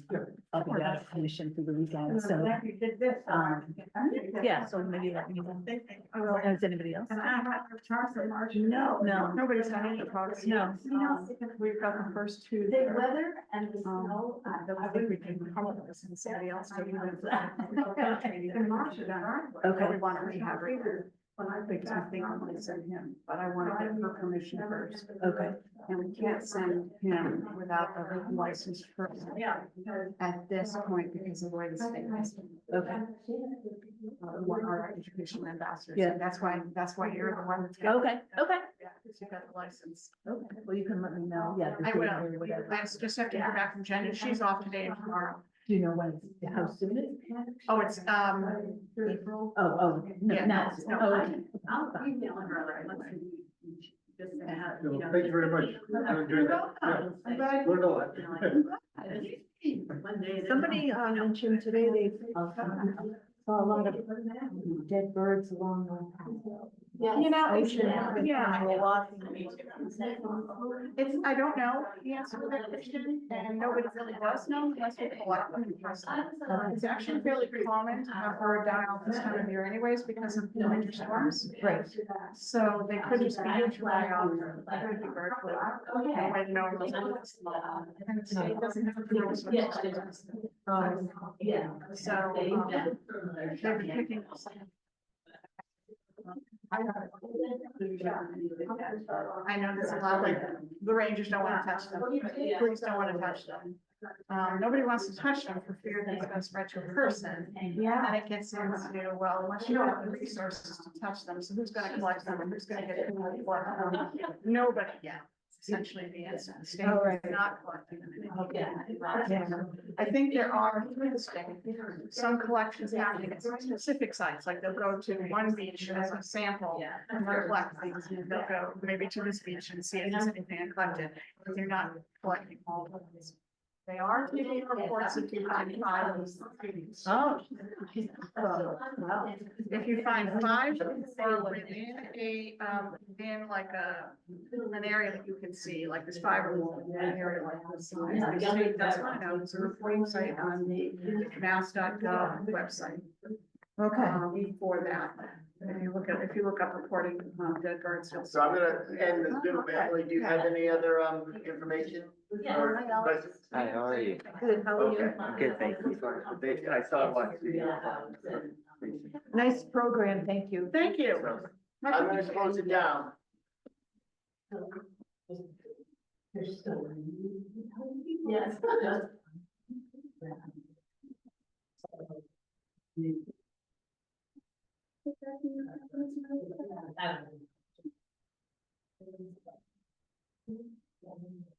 I'll be out of commission through the weekend, so, You did this. yeah, so maybe let me know. Is anybody else? And I have Charles and Marcia. No. Nobody's had any talks. No. We've got the first 2. The weather and the snow. I think we can come up with somebody else to do it. And Marcia, Okay. we want to rehab her. Because I think I'm gonna send him, but I want to get her permission first. Okay, And we can't send him without a written license first. At this point, because of the way the state is. okay, Our educational ambassadors. Yeah. And that's why you're the one that's. got- okay, okay, Yeah, 'cause you got the license. okay, well, you can let me know, yeah. I this will. evening or whatever. I just have to hear back from Jen, and she's off today and tomorrow. Do you know when, how soon it? Oh, it's, April. Oh, no, Yeah, no, no. oh, okay. I'll email her. Just to have, you know. Thank you very much. I enjoyed that. Yeah, I'm glad. learned a lot. Somebody mentioned today they saw a lot of dead birds along the. You know, Ocean. yeah. Milwaukee. It's, I don't know the answer to that question, and nobody really does know unless we collect them. It's actually fairly common to have bird die off this time of year anyways because of the winter storms. Right. So they could just be natural die off, they could be bird flu. Nobody knows. And the state doesn't have control. Yeah. So, they've been picking. I know there's a lot, like, the rangers don't wanna touch them, police don't wanna touch them. Nobody wants to touch them for fear that it's gonna spread to a person. Yeah. And it gets into, well, unless you have the resources to touch them, so who's gonna collect them and who's gonna get it? Nobody yet. Essentially the answer. The state Oh, right. is not collecting them. Yeah. I think there are through the state, some collections happening at some specific sites, like they'll go to one beach as a sample. And they'll collect things, and they'll go maybe to this beach and see if there's anything uncollected, but they're not collecting all of these. They are taking reports if you find 5. Oh. If you find 5 or within a, in like an area that you can see, like this 5 or more, in an area like this. The state does find out, it's a reporting site on the mass.gov website. For that, if you look up reporting, dead birds. you'll So I'm see. gonna end the Zoom. Emily, do you have any other, information? or questions? Hi, how are you? Good, how are you? Okay. Good, thank you. I saw one. Nice program, thank you. Thank you. I'm gonna close it down. Yes. I don't know.